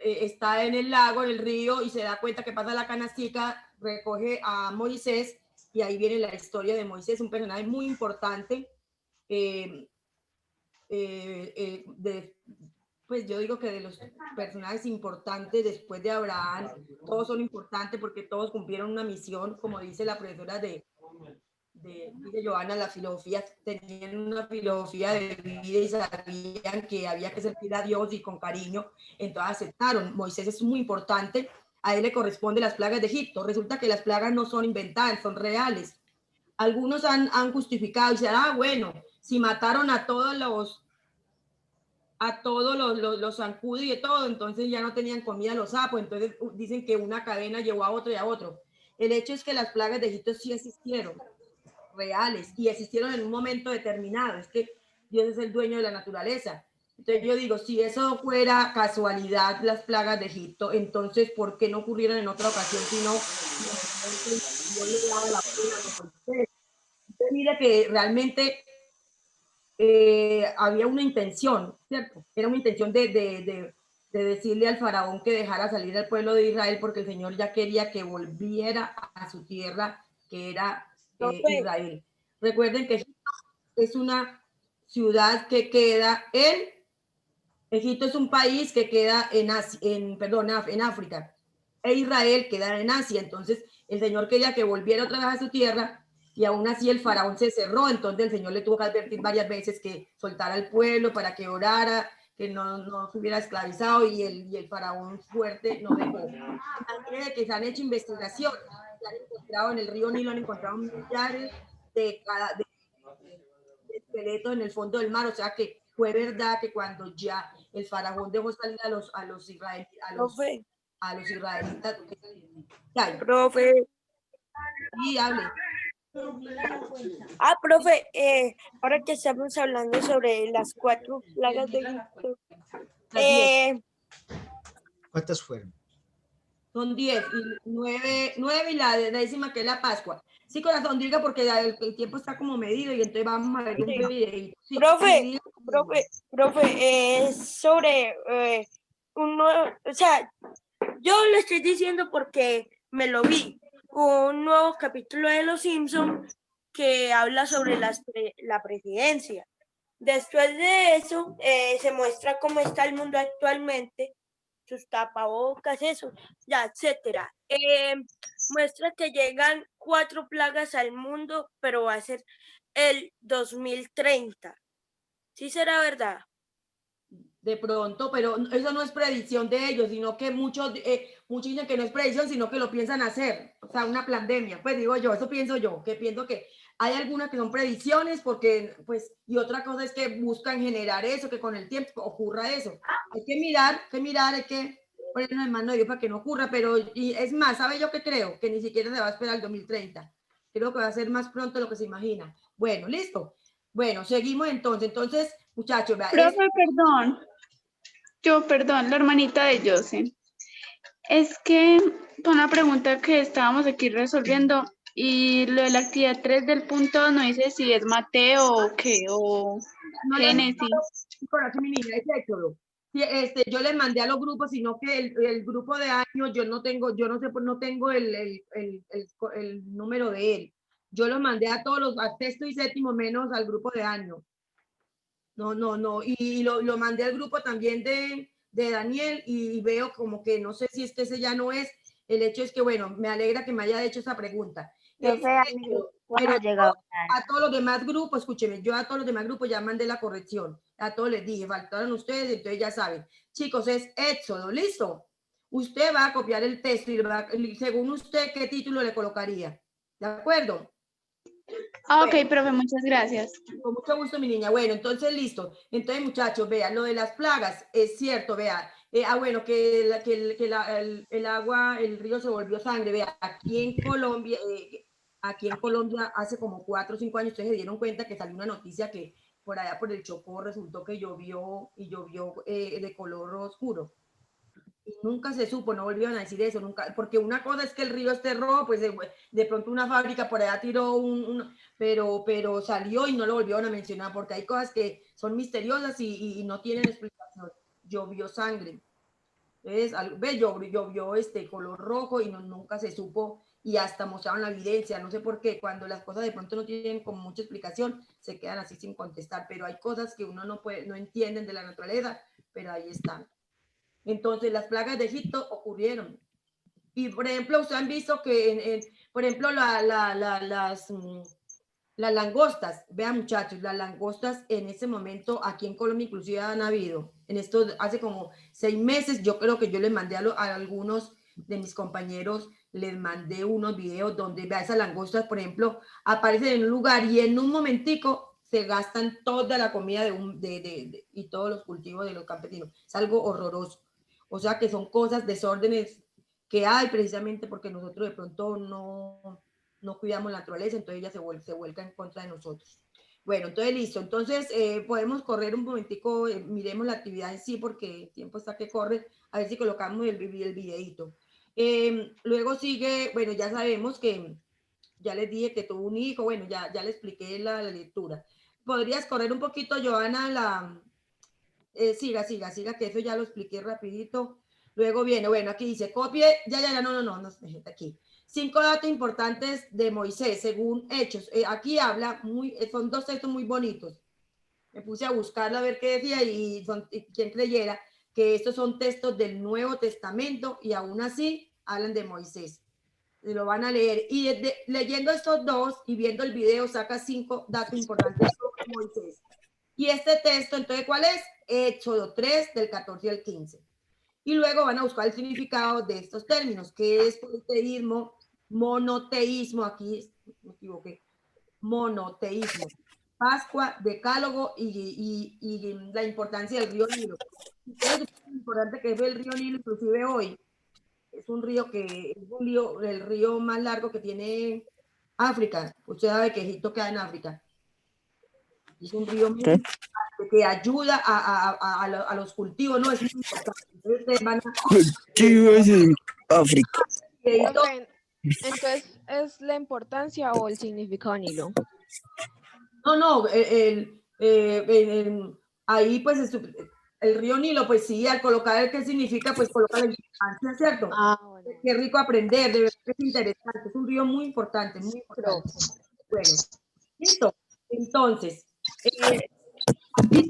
está en el lago, en el río, y se da cuenta que pasa la canastica, recoge a Moisés, y ahí viene la historia de Moisés, un personaje muy importante. Pues yo digo que de los personajes importantes después de Abraham, todos son importantes porque todos cumplieron una misión, como dice la profesora dice Joana, la filosofía, tenían una filosofía de vida y sabían que había que servir a Dios y con cariño, entonces aceptaron. Moisés es muy importante, a él le corresponde las plagas de Egipto. Resulta que las plagas no son inventadas, son reales. Algunos han justificado y dicen, bueno, si mataron a todos los zancudos y de todo, entonces ya no tenían comida los sapos, entonces dicen que una cadena llevó a otro y a otro. El hecho es que las plagas de Egipto sí existieron, reales, y existieron en un momento determinado. Es que Dios es el dueño de la naturaleza. Entonces yo digo, si eso fuera casualidad, las plagas de Egipto, entonces ¿por qué no ocurrieron en otra ocasión? Sino Dios le daba la pena a Moisés. Entonces mira que realmente había una intención, ¿cierto? Era una intención de decirle al faraón que dejara salir al pueblo de Israel porque el Señor ya quería que volviera a su tierra, que era Israel. Recuerden que Egipto es una ciudad que queda Egipto es un país que queda en África, e Israel queda en Asia. Entonces el Señor quería que volviera otra vez a su tierra y aún así el faraón se cerró. Entonces el Señor le tuvo que advertir varias veces que soltara al pueblo para que orara, que no se hubiera esclavizado, y el faraón fuerte no dejó. Imagínense que se han hecho investigaciones, se han encontrado en el río Nilo, han encontrado millares de esqueletos en el fondo del mar, o sea que fue verdad que cuando ya el faraón dejó salir a los israelíes, a los israelitas. ¿Qué hay? Profe, Sí, hable. profe, ahora que estamos hablando sobre las 4 plagas de Egipto, Las 10. ¿Cuántas fueron? Son 10 y 9 y la 10ª que es la Pascua. Sí, corazón, diga porque ya el tiempo está como medido y entonces vamos a ver un videito. Sí, profe, diga. es sobre un nuevo, o sea, yo lo estoy diciendo porque me lo vi, un nuevo capítulo de Los Simpson que habla sobre la presidencia. Después de eso, se muestra cómo está el mundo actualmente, sus tapabocas, eso, ya, etcétera. Muestra que llegan 4 plagas al mundo, pero va a ser el 2030. ¿Sí será verdad? De pronto, pero eso no es predicción de ellos, sino que muchos dicen que no es predicción, sino que lo piensan hacer. O sea, una pandemia, pues digo yo, eso pienso yo, que pienso que hay algunas que son predicciones, porque, pues, y otra cosa es que buscan generar eso, que con el tiempo ocurra eso. Hay que mirar, hay que ponernos en mano de Dios para que no ocurra, pero, y es más, ¿sabe yo qué creo? Que ni siquiera se va a esperar el 2030. Creo que va a ser más pronto de lo que se imagina. Bueno, listo. Bueno, seguimos entonces. Entonces, muchachos, vea, Profe, perdón, la hermanita de Jose. Es que con una pregunta que estábamos aquí resolviendo y lo de la actividad 3 del punto no dice si es Mateo o qué, o no le Génesis. corazón, mi niña, es Éxodo. Sí, yo le mandé a los grupos, sino que el grupo de años yo no tengo, yo no sé, no tengo el número de él. Yo lo mandé a todos los, a sexto y séptimo menos al grupo de años. No, y lo mandé al grupo también de Daniel y veo como que no sé si es que ese ya no es. El hecho es que, bueno, me alegra que me haya hecho esa pregunta. Pero a todos los demás grupos, escúcheme, yo a todos los demás grupos ya mandé la corrección. A todos les dije, faltaron ustedes, entonces ya saben. Chicos, es Éxodo, ¿listo? Usted va a copiar el texto y según usted, ¿qué título le colocaría? ¿De acuerdo? Ah, ok, profe, muchas gracias. Con mucho gusto, mi niña. Bueno, entonces listo. Entonces, muchachos, vean, lo de las plagas es cierto, vea. Bueno, que el agua, el río se volvió sangre. Vea, aquí en Colombia hace como 4 o 5 años, ustedes se dieron cuenta que salió una noticia que por allá por el Chocó resultó que llovió de color oscuro. Y nunca se supo, no volvieron a decir eso, nunca, porque una cosa es que el río esté rojo, pues de pronto una fábrica por allá tiró pero salió y no lo volvieron a mencionar, porque hay cosas que son misteriosas y no tienen explicación. Llovió sangre, ¿ves? Llovió color rojo y nunca se supo y hasta mostraron la evidencia, no sé por qué, cuando las cosas de pronto no tienen como mucha explicación, se quedan así sin contestar, pero hay cosas que uno no entienden de la naturaleza, pero ahí están. Entonces, las plagas de Egipto ocurrieron. Y, por ejemplo, ustedes han visto que, por ejemplo, las langostas, vean muchachos, las langostas en ese momento aquí en Colombia inclusive han habido, hace como 6 meses, yo creo que yo les mandé a algunos de mis compañeros, les mandé unos videos donde vea esas langostas, por ejemplo, aparecen en un lugar y en un momentico se gastan toda la comida y todos los cultivos de los campesinos. Es algo horroroso. O sea que son cosas, desórdenes que hay precisamente porque nosotros de pronto no cuidamos la naturaleza, entonces ella se vuelca en contra de nosotros. Bueno, entonces listo. Entonces podemos correr un momentico, miremos la actividad en sí porque el tiempo está que corre, a ver si colocamos el videito. Luego sigue, bueno, ya sabemos que ya les dije que tuvo un hijo, bueno, ya le expliqué la lectura. ¿Podrías correr un poquito, Joana, siga, que eso ya lo expliqué rapidito. Luego viene, bueno, aquí dice, copie, no, aquí. 5 datos importantes de Moisés, según Hechos. Aquí habla, son 2 textos muy bonitos. Me puse a buscarla a ver qué decía y quien creyera que estos son textos del Nuevo Testamento y aún así hablan de Moisés. Lo van a leer. Y leyendo estos 2 y viendo el video, saca 5 datos importantes sobre Moisés. Y este texto, entonces, ¿cuál es? Éxodo 3, del 14 al 15. Y luego van a buscar el significado de estos términos, que es politeísmo, monoteísmo, aquí me equivoqué, monoteísmo, Pascua, decálogo y la importancia del río Nilo. Es importante que es el río Nilo, inclusive hoy, es un río que es el río más largo que tiene África. Usted sabe que Egipto queda en África. Es un río muy importante que ayuda a los cultivos, ¿no? Es muy importante. Entonces, ustedes van a... Cultivos en África. Videíto. Ok, entonces, ¿es la importancia o el significado, Nilo? No, ahí pues el río Nilo, pues sí, al colocar el que significa, pues coloca la importancia, ¿cierto? Ah, bueno. Qué rico aprender, de verdad que es interesante, es un río muy importante, muy importante. Bueno, listo. Entonces, aquí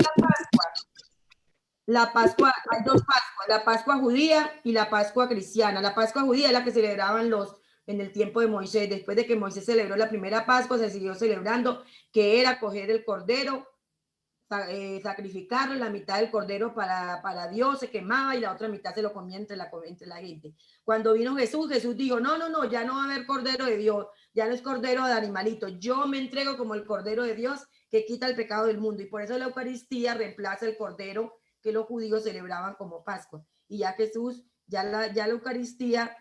la Pascua, hay dos Pascuas, la Pascua judía y la Pascua cristiana. La Pascua judía es la que celebraban en el tiempo de Moisés. Después de que Moisés celebró la primera Pascua, se siguió celebrando, que era coger el cordero, sacrificarlo, la mitad del cordero para Dios se quemaba y la otra mitad se lo comía entre la gente. Cuando vino Jesús dijo, no, ya no va a haber cordero de Dios, ya no es cordero de animalito, yo me entrego como el cordero de Dios que quita el pecado del mundo, y por eso la Eucaristía reemplaza el cordero que los judíos celebraban como Pascua, y ya Jesús, ya la Eucaristía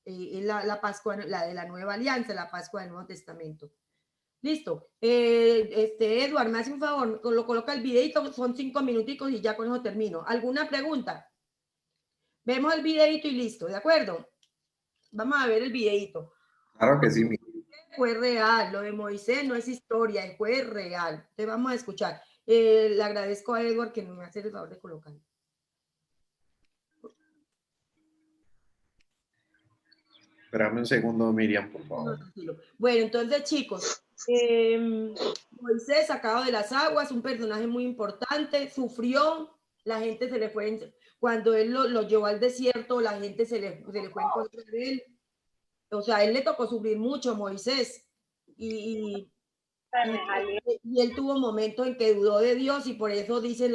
es la Pascua, la de la Nueva Alianza, la Pascua del Nuevo Testamento. Listo. Eduard, me hace un favor, lo coloca el videito, son 5 minuticos y ya con eso termino. ¿Alguna pregunta? Vemos el videito y listo, ¿de acuerdo? Vamos a ver el videito. Claro que sí. Fue real, lo de Moisés no es historia, fue real. Te vamos a escuchar. Le agradezco a Edward que me hace el favor de colocarlo. Espérame un segundo, Miriam, por favor. Bueno, entonces, chicos, Moisés sacado de las aguas, un personaje muy importante, sufrió, la gente se le fue, cuando él lo llevó al desierto, la gente se le fue en contra de él. O sea, a él le tocó sufrir mucho, Moisés, y él tuvo momentos en que dudó de Dios, y por eso dice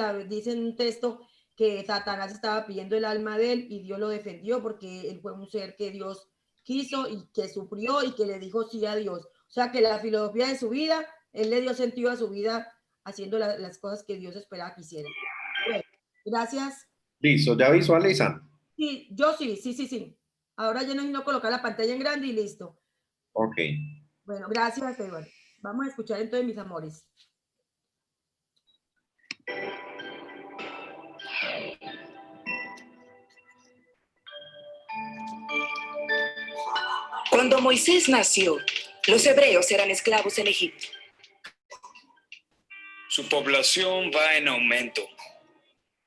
un texto que Satanás estaba pidiendo el alma de él y Dios lo defendió, porque él fue un ser que Dios quiso y que sufrió y que le dijo sí a Dios. O sea, que la filosofía de su vida, él le dio sentido a su vida haciendo las cosas que Dios esperaba que hiciera. Bueno, gracias. Listo, ¿ya visualizan? Sí, yo sí. Ahora ya no colocar la pantalla en grande y listo. Ok. Bueno, gracias, Eduardo. Vamos a escuchar entonces, mis amores. Cuando Moisés nació, los hebreos eran esclavos en Egipto. Su población va en aumento.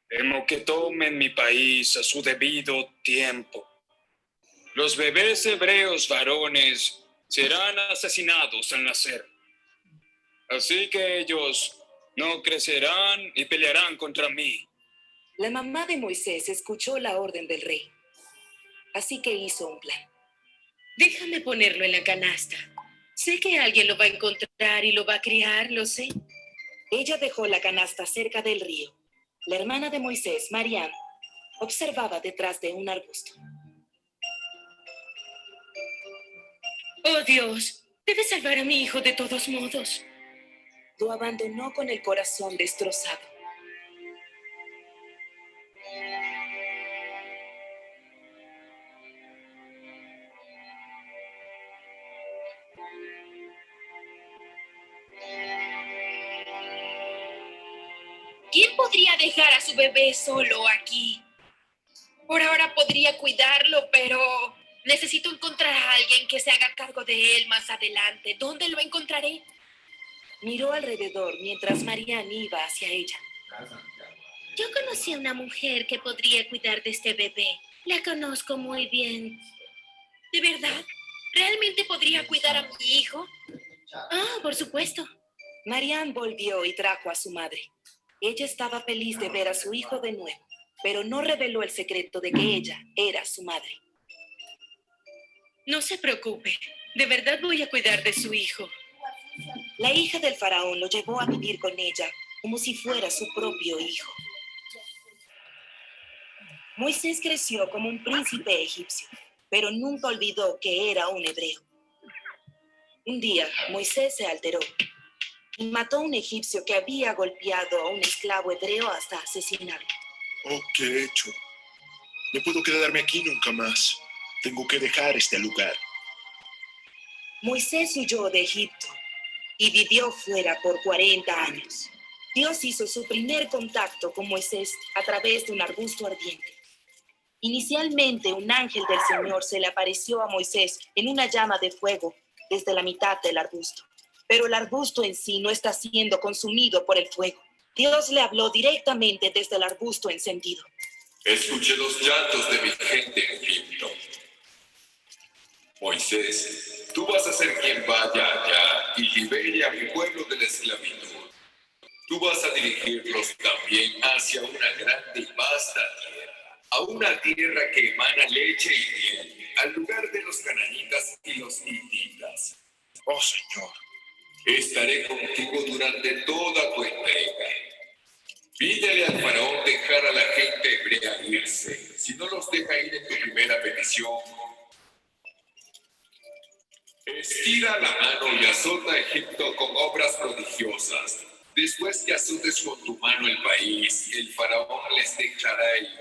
Temo que tomen mi país a su debido tiempo. Los bebés hebreos varones serán asesinados al nacer. Así que ellos no crecerán y pelearán contra mí. La mamá de Moisés escuchó la orden del rey. Así que hizo un plan. Déjame ponerlo en la canasta. Sé que alguien lo va a encontrar y lo va a criar, lo sé. Ella dejó la canasta cerca del río. La hermana de Moisés, Mariam, observaba detrás de un arbusto. ¡Oh, Dios! Debes salvar a mi hijo de todos modos. Lo abandonó con el corazón destrozado. ¿Quién podría dejar a su bebé solo aquí? Por ahora podría cuidarlo, pero necesito encontrar a alguien que se haga cargo de él más adelante. ¿Dónde lo encontraré? Miró alrededor mientras Mariam iba hacia ella. Yo conocí a una mujer que podría cuidar de este bebé. La conozco muy bien. ¿De verdad? ¿Realmente podría cuidar a mi hijo? Ah, por supuesto. Mariam volvió y trajo a su madre. Ella estaba feliz de ver a su hijo de nuevo, pero no reveló el secreto de que ella era su madre. No se preocupe. De verdad voy a cuidar de su hijo. La hija del faraón lo llevó a vivir con ella como si fuera su propio hijo. Moisés creció como un príncipe egipcio, pero nunca olvidó que era un hebreo. Un día, Moisés se alteró y mató a un egipcio que había golpeado a un esclavo hebreo hasta asesinarlo. Oh, ¿qué he hecho? No puedo quedarme aquí nunca más. Tengo que dejar este lugar. Moisés huyó de Egipto y vivió fuera por 40 años. Dios hizo su primer contacto con Moisés a través de un arbusto ardiente. Inicialmente, un ángel del Señor se le apareció a Moisés en una llama de fuego desde la mitad del arbusto. Pero el arbusto en sí no está siendo consumido por el fuego. Dios le habló directamente desde el arbusto encendido. Escuché los llantos de mi gente en Egipto. Moisés, tú vas a ser quien vaya allá y libere a mi pueblo de la esclavitud. Tú vas a dirigirlos también hacia una grande y vasta tierra, a una tierra que emana leche y miel, al lugar de los cananitas y los hititas. Oh, Señor. Estaré contigo durante toda tu entrega. Pídele al faraón dejar a la gente hebrea irse. Si no los deja ir en tu primera petición, estira la mano y azota a Egipto con obras prodigiosas. Después que azotes con tu mano el país, el faraón les dejará ir.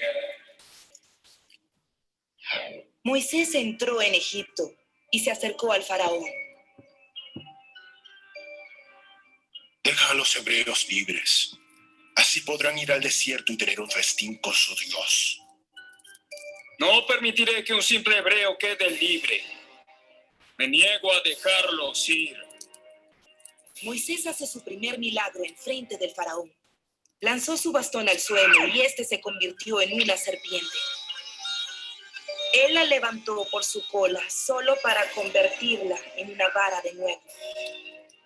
Moisés entró en Egipto y se acercó al faraón. Deja a los hebreos libres. Así podrán ir al desierto y tener un festín con su Dios. No permitiré que un simple hebreo quede libre. Me niego a dejarlos ir. Moisés hace su primer milagro en frente del faraón. Lanzó su bastón al suelo y este se convirtió en una serpiente. Él la levantó por su cola solo para convertirla en una vara de nuevo.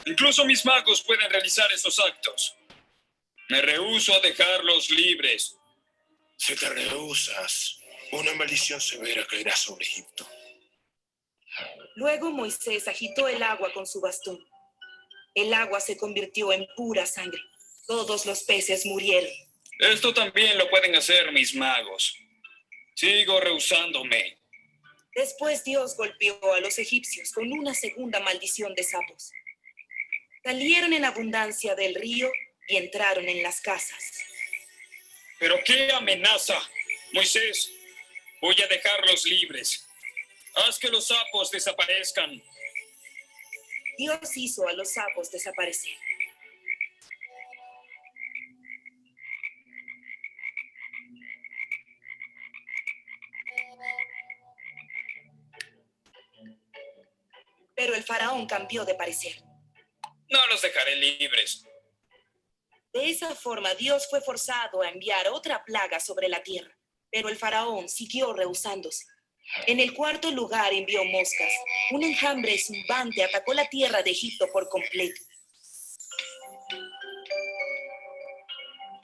Incluso mis magos pueden realizar esos actos. Me rehúso a dejarlos libres. Si te rehusas, una maldición severa caerá sobre Egipto. Luego Moisés agitó el agua con su bastón. El agua se convirtió en pura sangre. Todos los peces murieron. Esto también lo pueden hacer mis magos. Sigo rehusándome. Después Dios golpeó a los egipcios con una segunda maldición de sapos. Salieron en abundancia del río y entraron en las casas. ¿Pero qué amenaza? Moisés, voy a dejarlos libres. Haz que los sapos desaparezcan. Dios hizo a los sapos desaparecer. Pero el faraón cambió de parecer. No los dejaré libres. De esa forma, Dios fue forzado a enviar otra plaga sobre la tierra, pero el faraón siguió rehusándose. En el cuarto lugar envió moscas. Un enjambre zumbante atacó la tierra de Egipto por completo.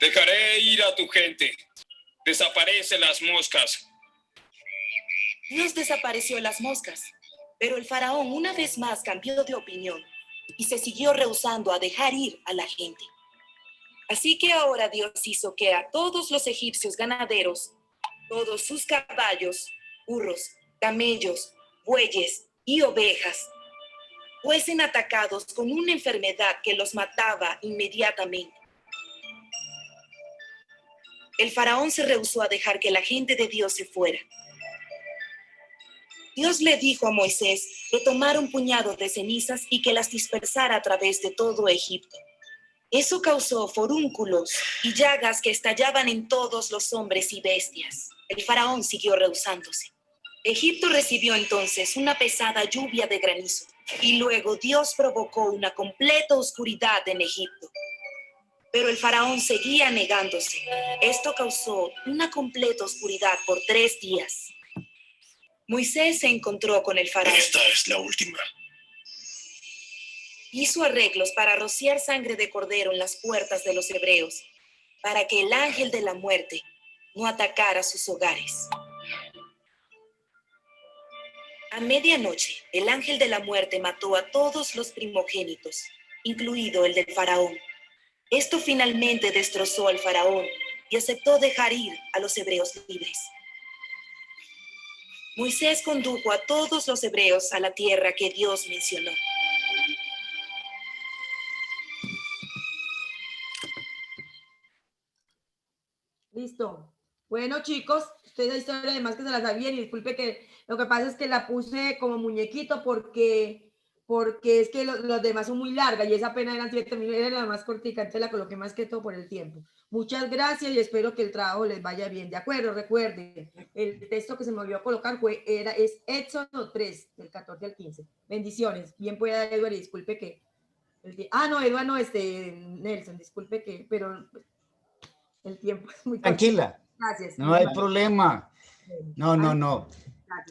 Dejaré ir a tu gente. Desaparecen las moscas. Dios desapareció las moscas, pero el faraón una vez más cambió de opinión y se siguió rehusando a dejar ir a la gente. Así que ahora Dios hizo que a todos los egipcios ganaderos, todos sus caballos, burros, camellos, bueyes y ovejas, fuesen atacados con una enfermedad que los mataba inmediatamente. El faraón se rehusó a dejar que la gente de Dios se fuera. Dios le dijo a Moisés que tomara un puñado de cenizas y que las dispersara a través de todo Egipto. Eso causó forúnculos y llagas que estallaban en todos los hombres y bestias. El faraón siguió rehusándose. Egipto recibió entonces una pesada lluvia de granizo y luego Dios provocó una completa oscuridad en Egipto. Pero el faraón seguía negándose. Esto causó una completa oscuridad por 3 días. Moisés se encontró con el faraón. Esta es la última. Hizo arreglos para rociar sangre de cordero en las puertas de los hebreos, para que el ángel de la muerte no atacara sus hogares. A medianoche, el ángel de la muerte mató a todos los primogénitos, incluido el del faraón. Esto finalmente destrozó al faraón y aceptó dejar ir a los hebreos libres. Moisés condujo a todos los hebreos a la tierra que Dios mencionó. Listo. Bueno, chicos, ustedes la historia además que se la sabían y disculpe que lo que pasa es que la puse como muñequito porque es que los demás son muy largas y esa pena eran 7 minutos, era la más cortica, entonces la coloqué más que todo por el tiempo. Muchas gracias y espero que el trabajo les vaya bien. De acuerdo, recuerden, el texto que se me olvidó colocar es Éxodo 3, del 14 al 15. Bendiciones. Bien pueda Edward y disculpe que... no, Edward no, Nelson, disculpe que, pero el tiempo es muy corto. Tranquila. Gracias. No hay problema. No.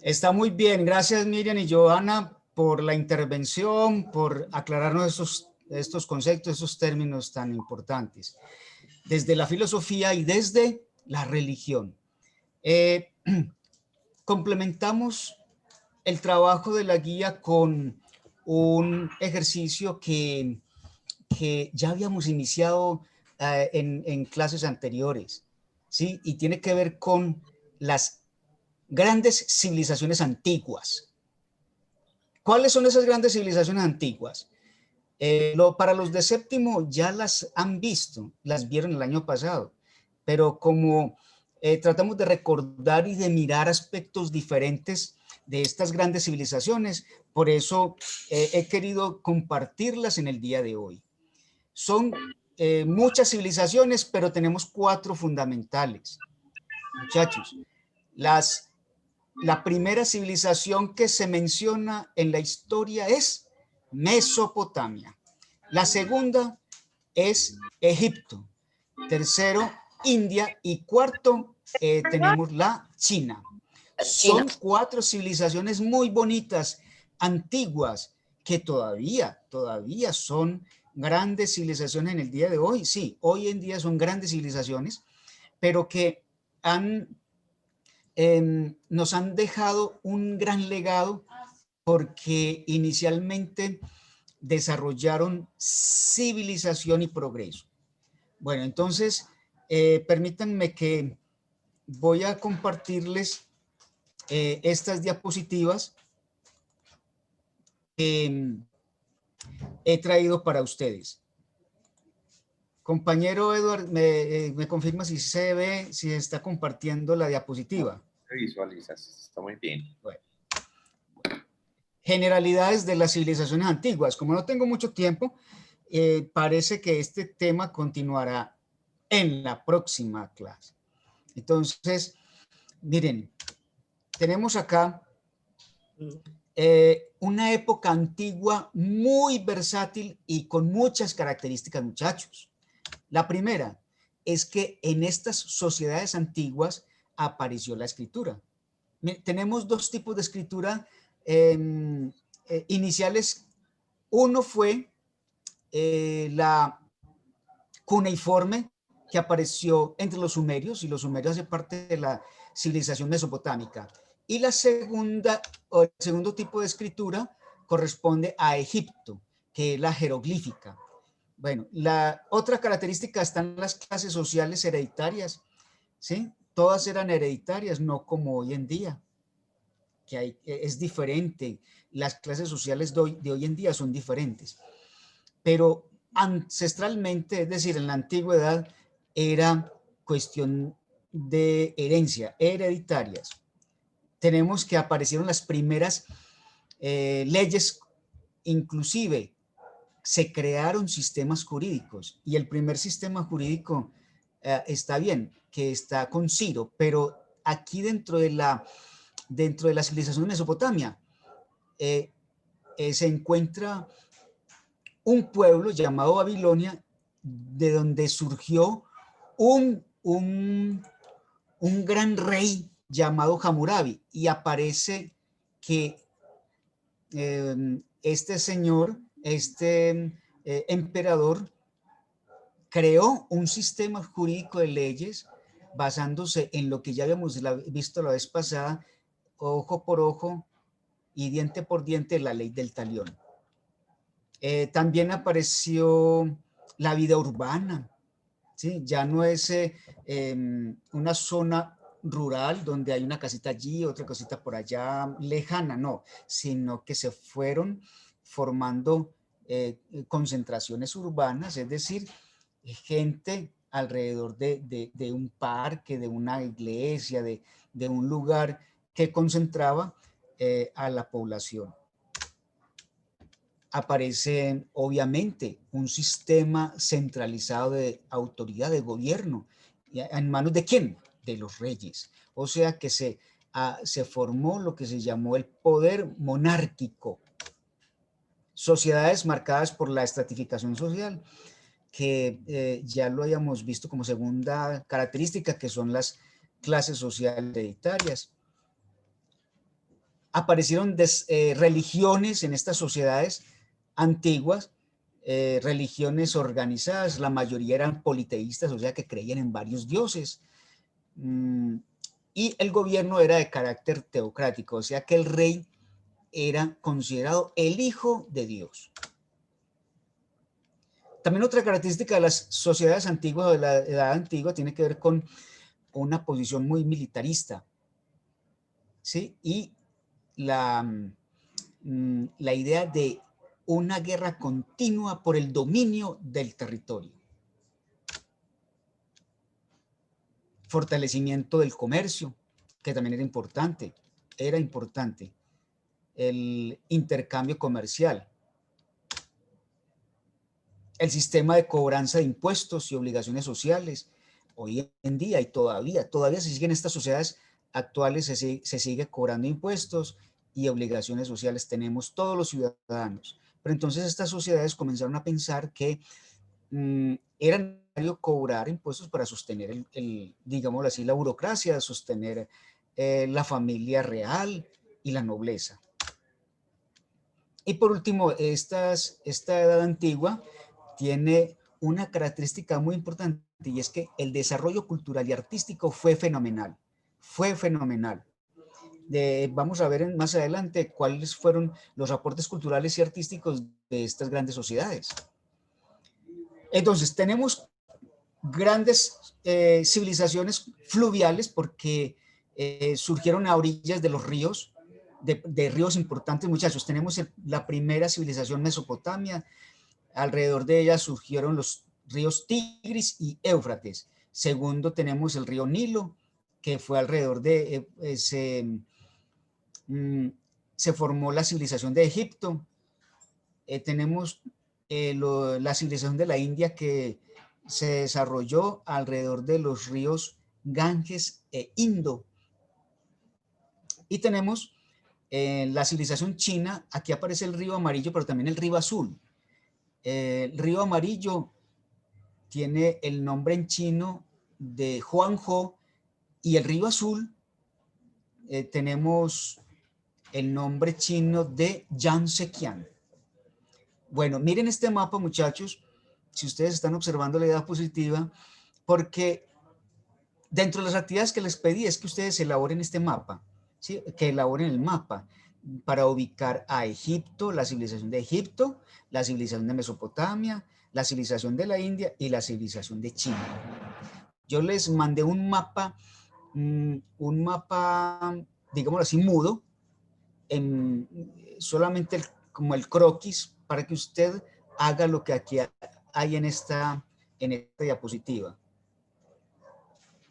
Está muy bien. Gracias, Miriam y Johanna, por la intervención, por aclararnos estos conceptos, esos términos tan importantes, desde la filosofía y desde la religión. Complementamos el trabajo de la guía con un ejercicio que ya habíamos iniciado en clases anteriores, ¿sí? Y tiene que ver con las grandes civilizaciones antiguas. ¿Cuáles son esas grandes civilizaciones antiguas? Para los de séptimo ya las han visto, las vieron el año pasado, pero como tratamos de recordar y de mirar aspectos diferentes de estas grandes civilizaciones, por eso he querido compartirlas en el día de hoy. Son muchas civilizaciones, pero tenemos 4 fundamentales. Muchachos, la primera civilización que se menciona en la historia es Mesopotamia. La segunda es Egipto. Tercero, India. Y cuarto, tenemos la China. Son 4 civilizaciones muy bonitas, antiguas, que todavía son grandes civilizaciones en el día de hoy. Sí, hoy en día son grandes civilizaciones, pero que nos han dejado un gran legado porque inicialmente desarrollaron civilización y progreso. Bueno, entonces, permítanme que voy a compartirles estas diapositivas que he traído para ustedes. Compañero Edward, ¿me confirma si se ve, si está compartiendo la diapositiva? Se visualiza, está muy bien. Bueno. Generalidades de las civilizaciones antiguas. Como no tengo mucho tiempo, parece que este tema continuará en la próxima clase. Entonces, miren, tenemos acá una época antigua muy versátil y con muchas características, muchachos. La primera es que en estas sociedades antiguas apareció la escritura. Tenemos 2 tipos de escritura iniciales. Uno fue la cuneiforme, que apareció entre los sumerios, y los sumerios hacen parte de la civilización mesopotámica. Y la segunda, o el segundo tipo de escritura corresponde a Egipto, que es la jeroglífica. Bueno, la otra característica están las clases sociales hereditarias, ¿sí? Todas eran hereditarias, no como hoy en día, que es diferente. Las clases sociales de hoy en día son diferentes. Pero ancestralmente, es decir, en la antigüedad, era cuestión de herencia, hereditarias. Tenemos que aparecieron las primeras leyes, inclusive se crearon sistemas jurídicos, y el primer sistema jurídico está bien, que está con Ciro, pero aquí dentro de la civilización de Mesopotamia se encuentra un pueblo llamado Babilonia, de donde surgió un gran rey llamado Hammurabi, y aparece que este señor, emperador, creó un sistema jurídico de leyes basándose en lo que ya habíamos visto la vez pasada, ojo por ojo y diente por diente, la ley del talión. También apareció la vida urbana, ¿sí? Ya no es una zona rural donde hay una casita allí, otra casita por allá lejana, no, sino que se fueron formando concentraciones urbanas, es decir, gente alrededor de un parque, de una iglesia, de un lugar que concentraba a la población. Aparece obviamente un sistema centralizado de autoridad, de gobierno. ¿En manos de quién? De los reyes. O sea que se formó lo que se llamó el poder monárquico. Sociedades marcadas por la estratificación social, que ya lo hayamos visto como segunda característica, que son las clases sociales hereditarias. Aparecieron religiones en estas sociedades antiguas, religiones organizadas, la mayoría eran politeístas, o sea que creían en varios dioses, y el gobierno era de carácter teocrático, o sea que el rey era considerado el hijo de Dios. También otra característica de las sociedades antiguas o de la edad antigua tiene que ver con una posición muy militarista, ¿sí? Y la idea de una guerra continua por el dominio del territorio. Fortalecimiento del comercio, que también era importante. El intercambio comercial. El sistema de cobranza de impuestos y obligaciones sociales. Hoy en día y todavía se siguen estas sociedades actuales, se sigue cobrando impuestos y obligaciones sociales, tenemos todos los ciudadanos. Pero entonces estas sociedades comenzaron a pensar que era necesario cobrar impuestos para sostener, digámoslo así, la burocracia, sostener la familia real y la nobleza. Y por último, esta edad antigua tiene una característica muy importante, y es que el desarrollo cultural y artístico fue fenomenal. Vamos a ver más adelante cuáles fueron los aportes culturales y artísticos de estas grandes sociedades. Entonces, tenemos grandes civilizaciones fluviales porque surgieron a orillas de los ríos, de ríos importantes, muchachos. Tenemos la primera civilización Mesopotamia. Alrededor de ella surgieron los ríos Tigris y Éufrates. Segundo, tenemos el río Nilo, que fue alrededor de se formó la civilización de Egipto. Tenemos la civilización de la India, que se desarrolló alrededor de los ríos Ganges e Indo. Y tenemos la civilización china. Aquí aparece el río amarillo, pero también el río azul. El río amarillo tiene el nombre en chino de Huanghe, y el río azul tenemos el nombre chino de Yangtze-kiang. Bueno, miren este mapa, muchachos, si ustedes están observando la diapositiva, porque dentro de las actividades que les pedí es que ustedes elaboren este mapa, ¿sí? Que elaboren el mapa para ubicar a Egipto, la civilización de Egipto, la civilización de Mesopotamia, la civilización de la India y la civilización de China. Yo les mandé un mapa, digámoslo así, mudo, solamente como el croquis, para que usted haga lo que aquí hay en esta diapositiva.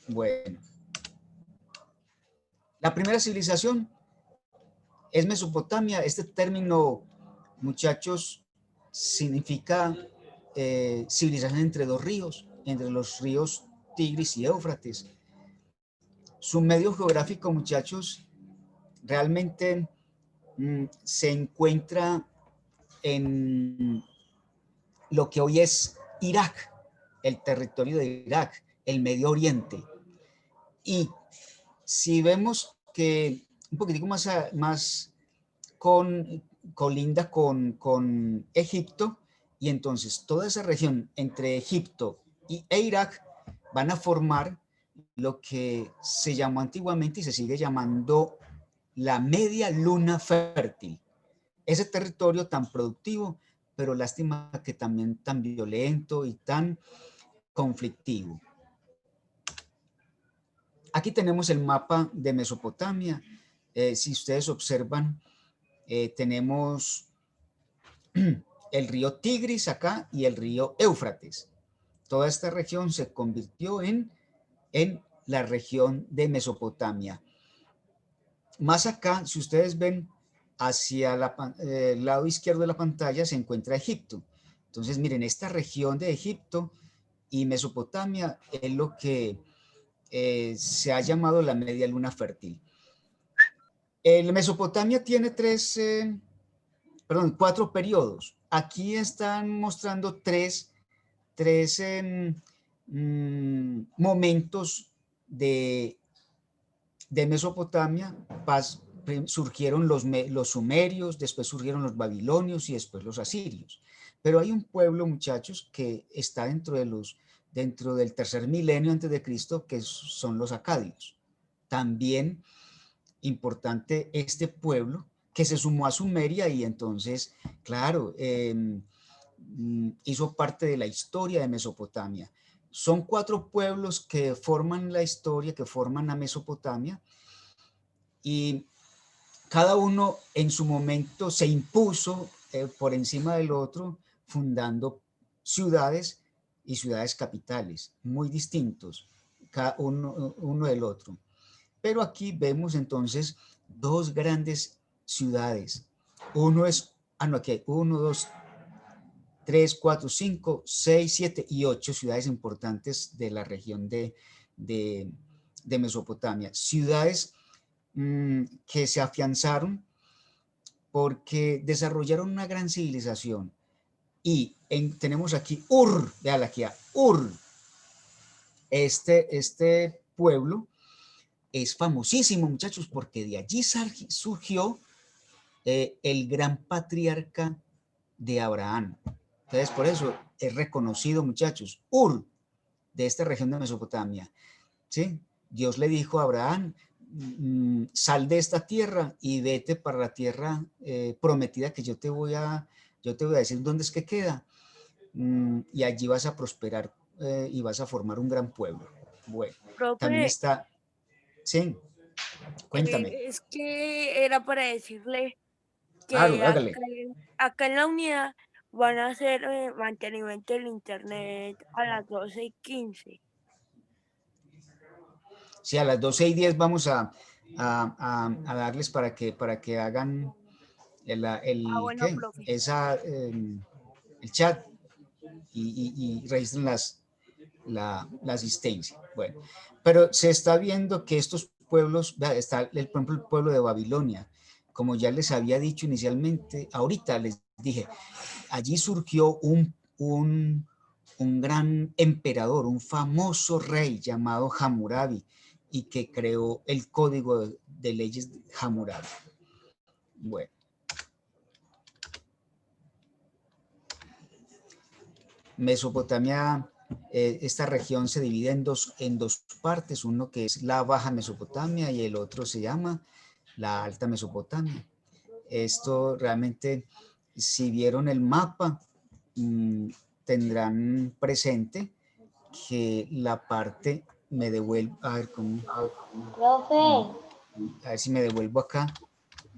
Bueno. La primera civilización es Mesopotamia. Este término, muchachos, significa civilización entre dos ríos, entre los ríos Tigris y Éufrates. Su medio geográfico, muchachos, realmente se encuentra en lo que hoy es Irak, el territorio de Irak, el Medio Oriente. Y si vemos que un poquitico más colinda con Egipto, y entonces toda esa región entre Egipto e Irak van a formar lo que se llamó antiguamente y se sigue llamando la media luna fértil. Ese territorio tan productivo, pero lástima que también tan violento y tan conflictivo. Aquí tenemos el mapa de Mesopotamia. Si ustedes observan, tenemos el río Tigris acá y el río Éufrates. Toda esta región se convirtió en la región de Mesopotamia. Más acá, si ustedes ven hacia el lado izquierdo de la pantalla, se encuentra Egipto. Entonces, miren, esta región de Egipto y Mesopotamia es lo que se ha llamado la media luna fértil. Mesopotamia tiene cuatro periodos. Aquí están mostrando tres momentos de Mesopotamia. Surgieron los sumerios, después surgieron los babilonios y después los asirios. Pero hay un pueblo, muchachos, que está dentro del tercer milenio antes de Cristo, que son los acadios. También importante este pueblo que se sumó a Sumeria y entonces, claro, hizo parte de la historia de Mesopotamia. Son cuatro pueblos que forman la historia, que forman a Mesopotamia, y cada uno en su momento se impuso por encima del otro, fundando ciudades y ciudades capitales, muy distintos, cada uno del otro. Pero aquí vemos entonces dos grandes ciudades. Aquí hay 1, 2, 3, 4, 5, 6, 7 y 8 ciudades importantes de la región de Mesopotamia. Ciudades que se afianzaron porque desarrollaron una gran civilización. Y tenemos aquí Ur, véala aquí, Ur. Este pueblo es famosísimo, muchachos, porque de allí surgió el gran patriarca de Abraham. Entonces, por eso es reconocido, muchachos, Ur, de esta región de Mesopotamia. ¿Sí? Dios le dijo a Abraham, sal de esta tierra y vete para la tierra prometida que yo te voy a decir dónde es que queda. Y allí vas a prosperar y vas a formar un gran pueblo. Bueno, Profe, también está... Sí, cuéntame. es que era para decirle Claro, que hágale. acá en la unidad van a hacer mantenimiento del internet a las 12:15. Sí, a las 12:10 vamos a darles para que hagan Bueno, profe. el chat y registren la asistencia. Bueno, pero se está viendo que estos pueblos, está por ejemplo el pueblo de Babilonia, como ya les había dicho inicialmente, ahorita les dije, allí surgió un gran emperador, un famoso rey llamado Hammurabi, y que creó el código de leyes de Hammurabi. Bueno. Mesopotamia, esta región se divide en dos partes, uno que es la Baja Mesopotamia y el otro se llama la Alta Mesopotamia. Esto realmente, si vieron el mapa, tendrán presente que la parte, me devuelvo, a ver cómo, Profe. a ver si me devuelvo acá,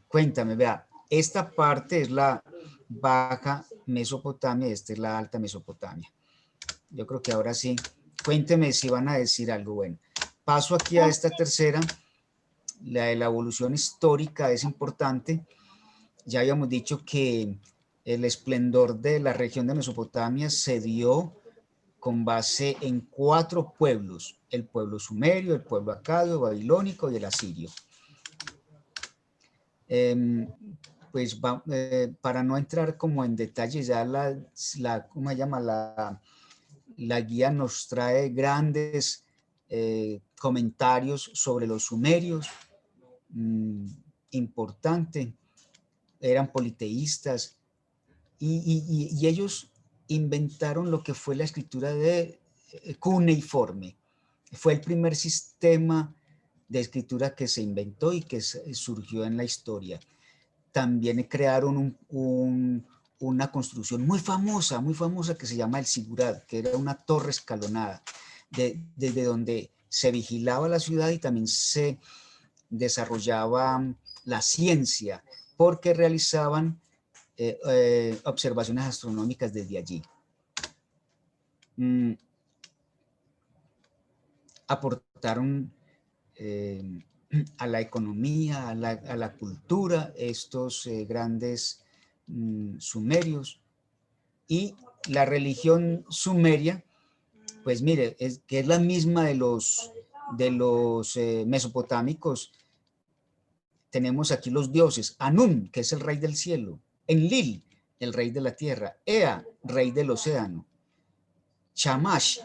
cuéntame, vea, esta parte es la Baja Mesopotamia, esta es la Alta Mesopotamia. Yo creo que ahora sí, cuénteme si van a decir algo. Bueno, paso aquí a esta tercera, la de la evolución histórica es importante. Ya habíamos dicho que el esplendor de la región de Mesopotamia se dio con base en 4 pueblos, el pueblo sumerio, el pueblo acadio, babilónico y el asirio. Pues para no entrar como en detalle, ya ¿cómo se llama? La guía nos trae grandes comentarios sobre los sumerios, importante, eran politeístas y ellos inventaron lo que fue la escritura de cuneiforme. Fue el primer sistema de escritura que se inventó y que surgió en la historia. También crearon una construcción muy famosa que se llama el Zigurat, que era una torre escalonada, desde donde se vigilaba la ciudad y también se desarrollaba la ciencia, porque realizaban observaciones astronómicas desde allí. aportaron a la economía, a la cultura, estos grandes sumerios. Y la religión sumeria, pues mire, que es la misma de los mesopotámicos. Tenemos aquí los dioses: Anún, que es el rey del cielo; Enlil, el rey de la tierra; Ea, rey del océano; Shamash,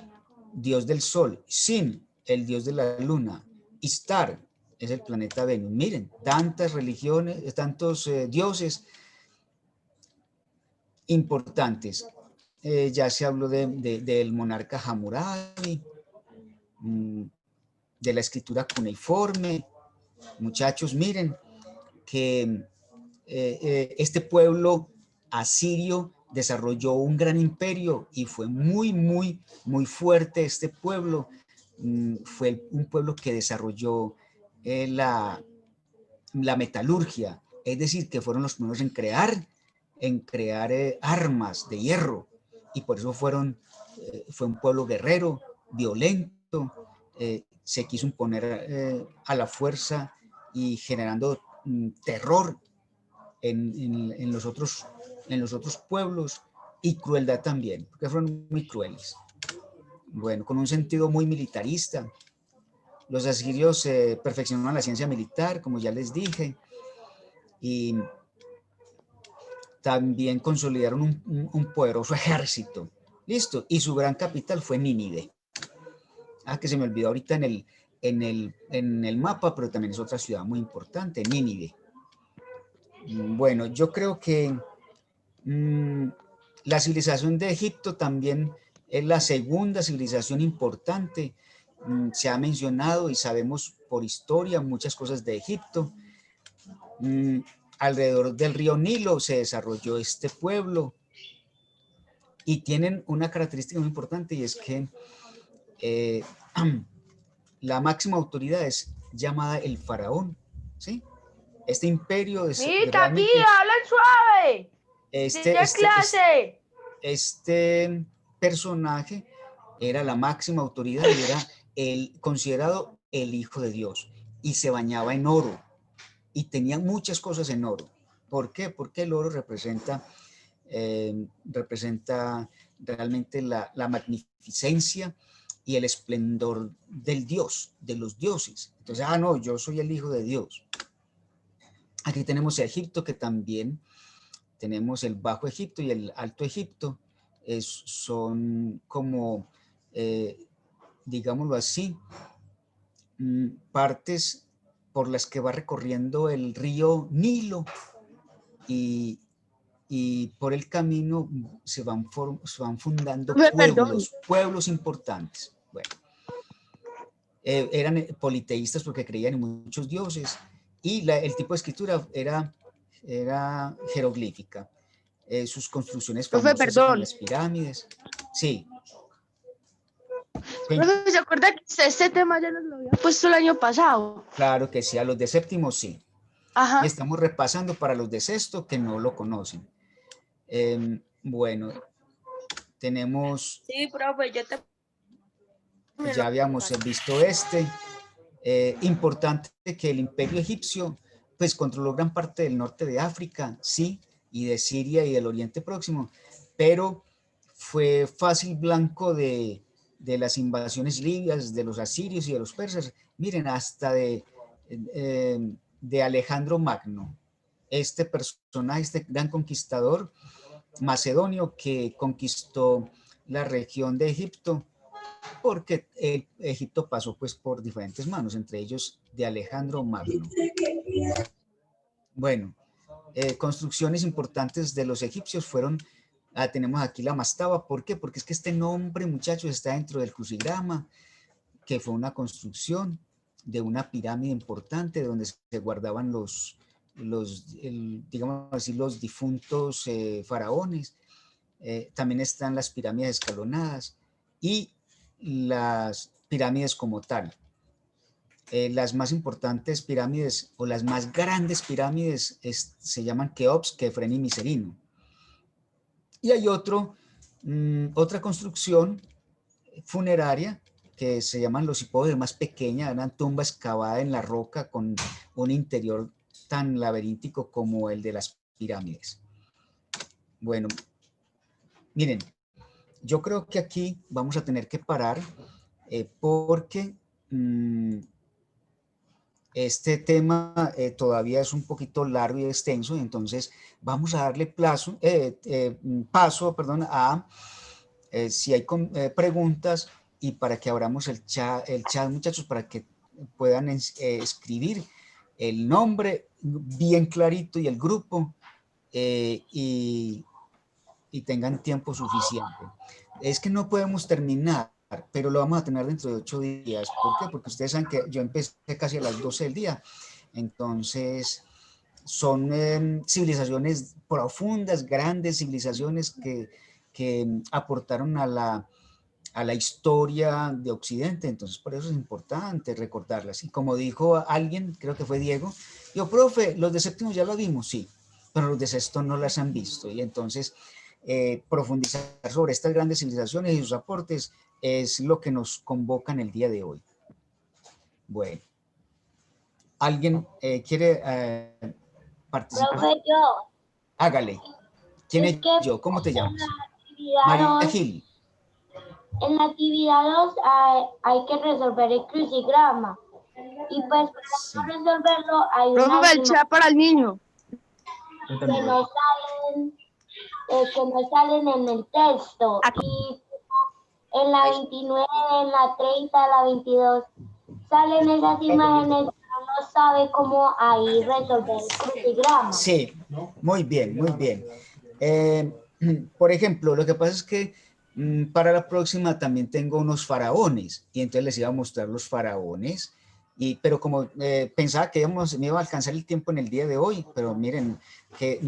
dios del sol; Sin, el dios de la luna; Istar, es el planeta Venus. Miren, tantas religiones, tantos dioses importantes. Ya se habló del monarca Hammurabi, de la escritura cuneiforme. Muchachos, miren que este pueblo asirio desarrolló un gran imperio y fue muy fuerte este pueblo. Fue un pueblo que desarrolló la metalurgia, es decir, que fueron los primeros en crear armas de hierro, y por eso fue un pueblo guerrero, violento, se quiso imponer a la fuerza y generando terror en los otros pueblos, y crueldad también, porque fueron muy crueles. Bueno, con un sentido muy militarista. Los asirios perfeccionaron la ciencia militar, como ya les dije, y también consolidaron un poderoso ejército. Listo, y su gran capital fue Nínive. Que se me olvidó ahorita en el mapa, pero también es otra ciudad muy importante, Nínive. Bueno, yo creo que la civilización de Egipto también es la segunda civilización importante. Se ha mencionado y sabemos por historia muchas cosas de Egipto. Alrededor del río Nilo se desarrolló este pueblo, y tienen una característica muy importante, y es que la máxima autoridad es llamada el faraón, ¿sí? Este imperio es realmente, tía, hablan suave. Este personaje era la máxima autoridad y era considerado el hijo de Dios, y se bañaba en oro y tenía muchas cosas en oro. ¿Por qué? Porque el oro representa realmente la magnificencia y el esplendor del Dios, de los dioses. Entonces, no, yo soy el hijo de Dios. Aquí tenemos Egipto, que también tenemos el Bajo Egipto y el Alto Egipto. Son como, digámoslo así, partes por las que va recorriendo el río Nilo, y por el camino se van fundando pueblos importantes. Bueno, eran politeístas porque creían en muchos dioses, y el tipo de escritura era jeroglífica. Sus construcciones famosas eran las pirámides. Sí. Profe, ¿se acuerda que este tema ya nos lo había puesto el año pasado? Claro que sí, a los de séptimo sí. Ajá. Y estamos repasando para los de sexto que no lo conocen. Bueno, tenemos... Sí, profe, ya habíamos visto importante que el imperio egipcio pues controló gran parte del norte de África, sí, y de Siria y del Oriente Próximo, pero fue fácil blanco de las invasiones libias, de los asirios y de los persas. Miren, hasta de Alejandro Magno, este personaje, este gran conquistador macedonio que conquistó la región de Egipto, porque Egipto pasó pues por diferentes manos, entre ellos de Alejandro Magno. Bueno, construcciones importantes de los egipcios fueron, tenemos aquí la mastaba. ¿Por qué? Porque es que este nombre, muchachos, está dentro del crucigrama, que fue una construcción de una pirámide importante donde se guardaban digamos así, los difuntos faraones. También están las pirámides escalonadas y las pirámides como tal. Las más importantes pirámides o las más grandes pirámides se llaman Keops, Kefren y Miserino. Y hay otra construcción funeraria que se llaman los hipódromos más pequeñas, una tumba excavada en la roca con un interior tan laberíntico como el de las pirámides. Bueno, miren, yo creo que aquí vamos a tener que parar porque este tema todavía es un poquito largo y extenso, entonces vamos a darle paso a si hay preguntas y para que abramos el chat, muchachos, para que puedan escribir el nombre bien clarito y el grupo y tengan tiempo suficiente. Es que no podemos terminar, pero lo vamos a tener dentro de 8 días. ¿Por qué? Porque ustedes saben que yo empecé casi a las 12 del día. Entonces, son civilizaciones profundas, grandes civilizaciones que aportaron a la historia de Occidente. Entonces, por eso es importante recordarlas. Y como dijo alguien, creo que fue Diego, yo, profe, los de séptimo ya lo vimos, sí, pero los de sexto no las han visto. Y entonces, profundizar sobre estas grandes civilizaciones y sus aportes es lo que nos convoca en el día de hoy. Bueno, ¿alguien quiere participar? Profe, yo. Hágale. ¿Quién es yo? ¿Cómo te llamas? María Gil. En la actividad 2 hay que resolver el crucigrama. Y pues para resolverlo hay una el chat para el niño. que no salen en el texto. Y en la 29, en la 30, en la 22 salen esas imágenes, pero no sabe cómo ahí resolver el crucigrama. Sí, muy bien, muy bien. Por ejemplo, lo que pasa es que para la próxima también tengo unos faraones y entonces les iba a mostrar los faraones, pero como pensaba que me iba a alcanzar el tiempo en el día de hoy, pero miren que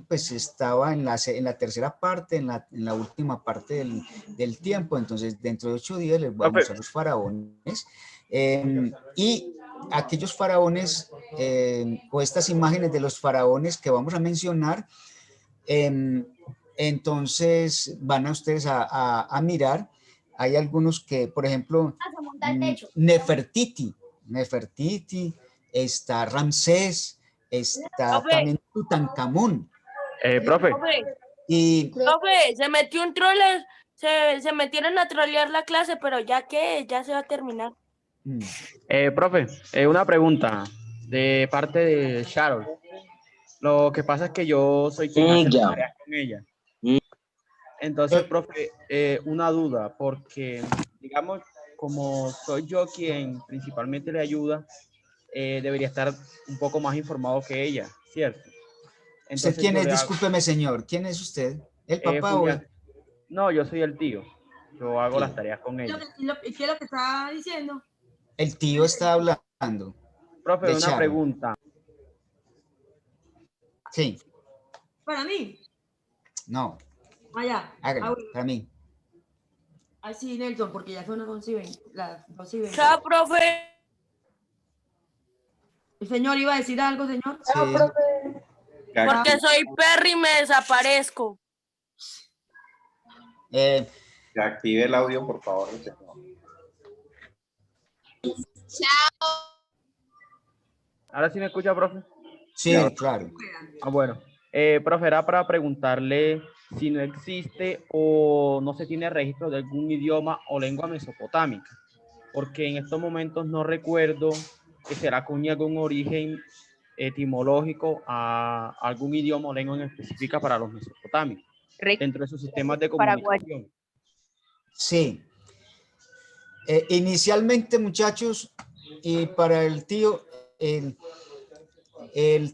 pues estaba en la tercera parte, en la última parte del tiempo, entonces dentro de 8 días les voy a mostrar los faraones y aquellos faraones o estas imágenes de los faraones que vamos a mencionar. Entonces van a ustedes a mirar. Hay algunos que, por ejemplo, Nefertiti, está Ramsés, está también Tutankamón. Profe. Profe, se metió un troller, se metieron a trolear la clase, pero ya se va a terminar. Profe, una pregunta de parte de Sharon. Lo que pasa es que yo soy quien hace las tareas con ella. Entonces, profe, una duda, porque, digamos, como soy yo quien principalmente le ayuda, debería estar un poco más informado que ella, ¿cierto? Entonces, ¿Usted quién es? Discúlpeme, señor. ¿Quién es usted? ¿El papá o el...? No, yo soy el tío. Yo hago las tareas con ella. ¿Y qué es lo que está diciendo? El tío está hablando. Profe, una Sharon. pregunta. Sí. ¿Para mí? No. Allá. Hágalo, para mí. Ay, sí, Nelson, porque ya son las 11:20. Las 12:20. Chao, profe. ¿El señor iba a decir algo, señor? Sí. Chao, profe. Porque soy perro y me desaparezco. Que active el audio, por favor. Chao. ¿Ahora sí me escucha, profe? Sí, claro. Bueno, profe, era para preguntarle si no existe o no se tiene registro de algún idioma o lengua mesopotámica, porque en estos momentos no recuerdo que se le acuñe algún origen etimológico a algún idioma o lengua en específica para los mesopotámicos, dentro de sus sistemas de comunicación. Sí. Inicialmente, muchachos, y para el tío, el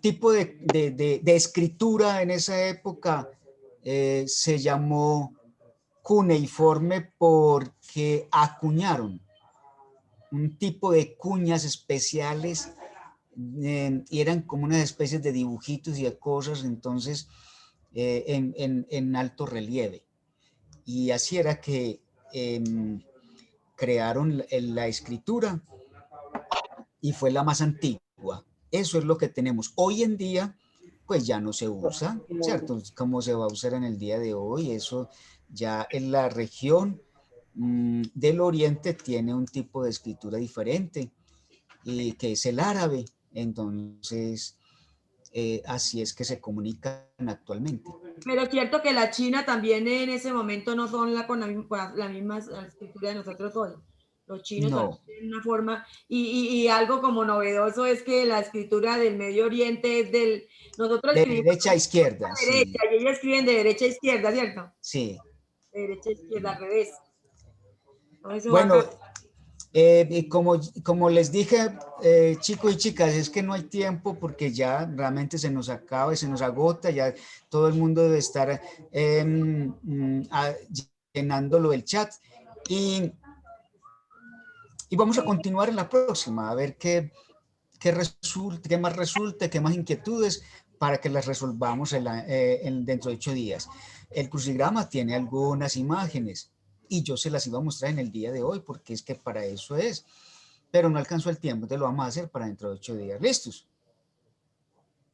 tipo de escritura en esa época se llamó cuneiforme porque acuñaron un tipo de cuñas especiales y eran como unas especies de dibujitos y de cosas, entonces en alto relieve. Y así era que crearon la escritura y fue la más antigua. Eso es lo que tenemos. Hoy en día, pues ya no se usa, ¿cierto? ¿Cómo se va a usar en el día de hoy? Eso ya en la región del Oriente tiene un tipo de escritura diferente, y que es el árabe. Entonces, así es que se comunican actualmente. Pero es cierto que la China también en ese momento no son con la misma escritura de nosotros hoy. Los chinos No. también tienen una forma, y algo como novedoso es que la escritura del Medio Oriente es nosotros De escribimos derecha a izquierda, de derecha, sí. y ellos escriben de derecha a izquierda, ¿cierto? Sí. De derecha a izquierda, al revés. No, eso Bueno, va como les dije, chicos y chicas, es que no hay tiempo porque ya realmente se nos acaba y se nos agota, ya todo el mundo debe estar llenándolo el chat, y vamos a continuar en la próxima, a ver qué más resulta, qué más inquietudes, para que las resolvamos dentro de 8 días. El crucigrama tiene algunas imágenes y yo se las iba a mostrar en el día de hoy porque es que para eso es, pero no alcanzó el tiempo, entonces lo vamos a hacer para dentro de 8 días. ¿Listos?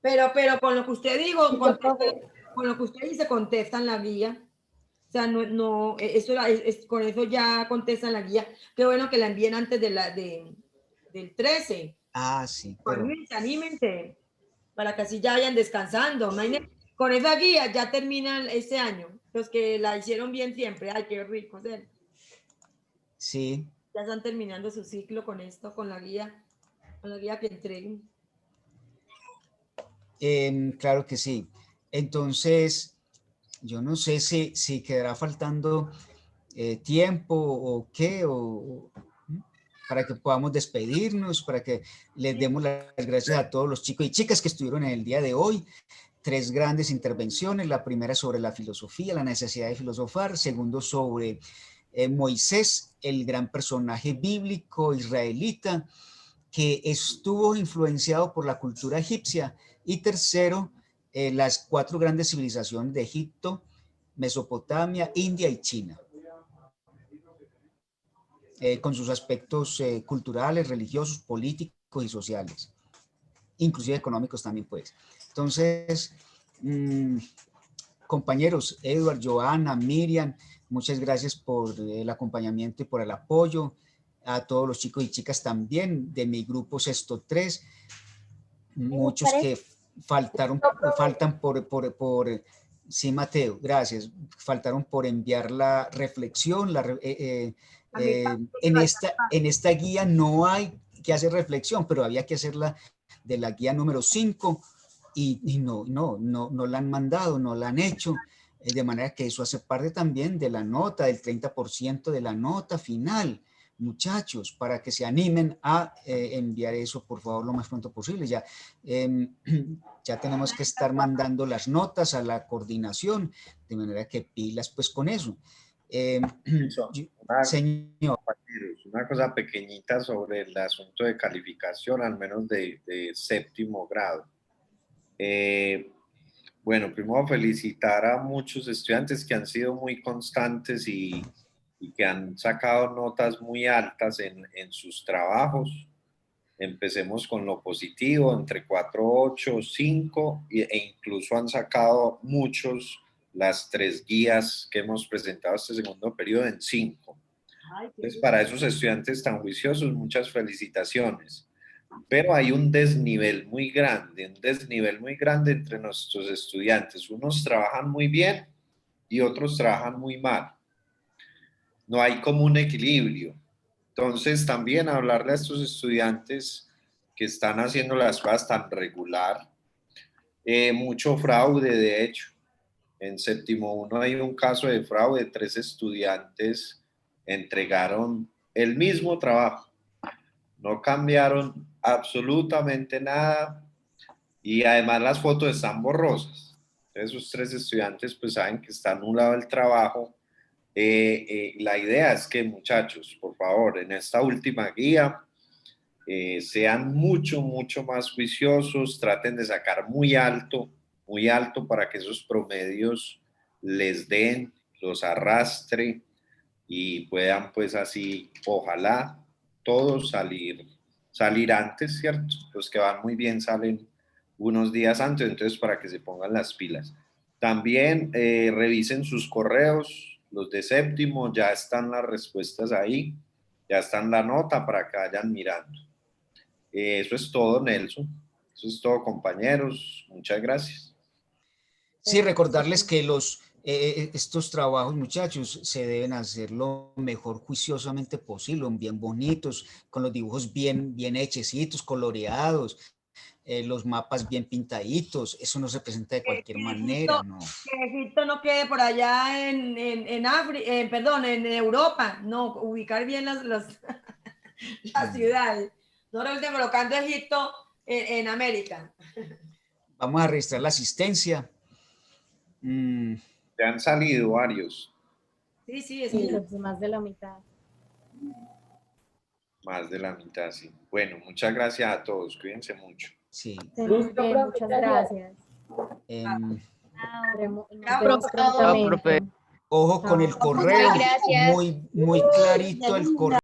Pero con lo que usted dijo, con lo que usted dice, contestan la guía. O sea, con eso ya contestan la guía. Qué bueno que la envíen antes del 13. Ah, sí. Pero... Anímense, para que así ya vayan descansando. Con esa guía ya terminan este año. Los que la hicieron bien siempre. Ay, qué rico ser. Sí. Ya están terminando su ciclo con esto, con la guía que entreguen. Claro que sí. Entonces, yo no sé si quedará faltando tiempo o qué, para que podamos despedirnos, para que les demos las gracias a todos los chicos y chicas que estuvieron en el día de hoy. 3 grandes intervenciones, la primera sobre la filosofía, la necesidad de filosofar, segundo sobre Moisés, el gran personaje bíblico israelita que estuvo influenciado por la cultura egipcia, y tercero, las 4 grandes civilizaciones de Egipto, Mesopotamia, India y China, con sus aspectos culturales, religiosos, políticos y sociales, inclusive económicos también, pues. Entonces, compañeros, Edward, Joana, Miriam, muchas gracias por el acompañamiento y por el apoyo. A todos los chicos y chicas también de mi grupo Sexto 3, muchos que faltan sí, Mateo, gracias, faltaron por enviar la reflexión, en esta guía no hay que hacer reflexión, pero había que hacerla de la guía número 5, y no la han mandado, no la han hecho, de manera que eso hace parte también de la nota, del 30% de la nota final. Muchachos, para que se animen a enviar eso, por favor, lo más pronto posible. Ya tenemos que estar mandando las notas a la coordinación, de manera que pilas pues con eso. Señor. Una cosa pequeñita sobre el asunto de calificación, al menos de 7º grado. Bueno, primero felicitar a muchos estudiantes que han sido muy constantes y que han sacado notas muy altas en sus trabajos. Empecemos con lo positivo, entre 4.8, 5, e incluso han sacado muchos las 3 guías que hemos presentado este segundo periodo en 5. Entonces, para esos estudiantes tan juiciosos, muchas felicitaciones. Pero hay un desnivel muy grande entre nuestros estudiantes. Unos trabajan muy bien y otros trabajan muy mal. No hay como un equilibrio. Entonces, también hablarle a estos estudiantes que están haciendo las cosas tan regular, mucho fraude, de hecho. En 7º 1 hay un caso de fraude, 3 estudiantes entregaron el mismo trabajo, no cambiaron absolutamente nada, y además las fotos están borrosas. Esos 3 estudiantes pues saben que está anulado el trabajo. La idea es que, muchachos, por favor, en esta última guía sean mucho más juiciosos, traten de sacar muy alto para que esos promedios les den, los arrastre y puedan pues así, ojalá, todos salir antes, ¿cierto? Los que van muy bien salen unos días antes, entonces para que se pongan las pilas. También revisen sus correos, Los de séptimo ya están las respuestas ahí, ya están la nota para que vayan mirando. Eso es todo, Nelson. Eso es todo, compañeros. Muchas gracias. Sí, recordarles que estos trabajos, muchachos, se deben hacer lo mejor juiciosamente posible, bien bonitos, con los dibujos bien hechecitos, coloreados, los mapas bien pintaditos. Eso no se presenta de cualquier manera, ¿no? Que Egipto no quede por allá en Europa, no, ubicar bien las ciudades. No estén colocando Egipto en América. Vamos a registrar la asistencia. Ya han salido varios. Sí, es más de la mitad. Más de la mitad, sí. Bueno, muchas gracias a todos. Cuídense mucho. Sí. Muchas gracias. Ojo con el correo. Gracias. Muy clarito el correo.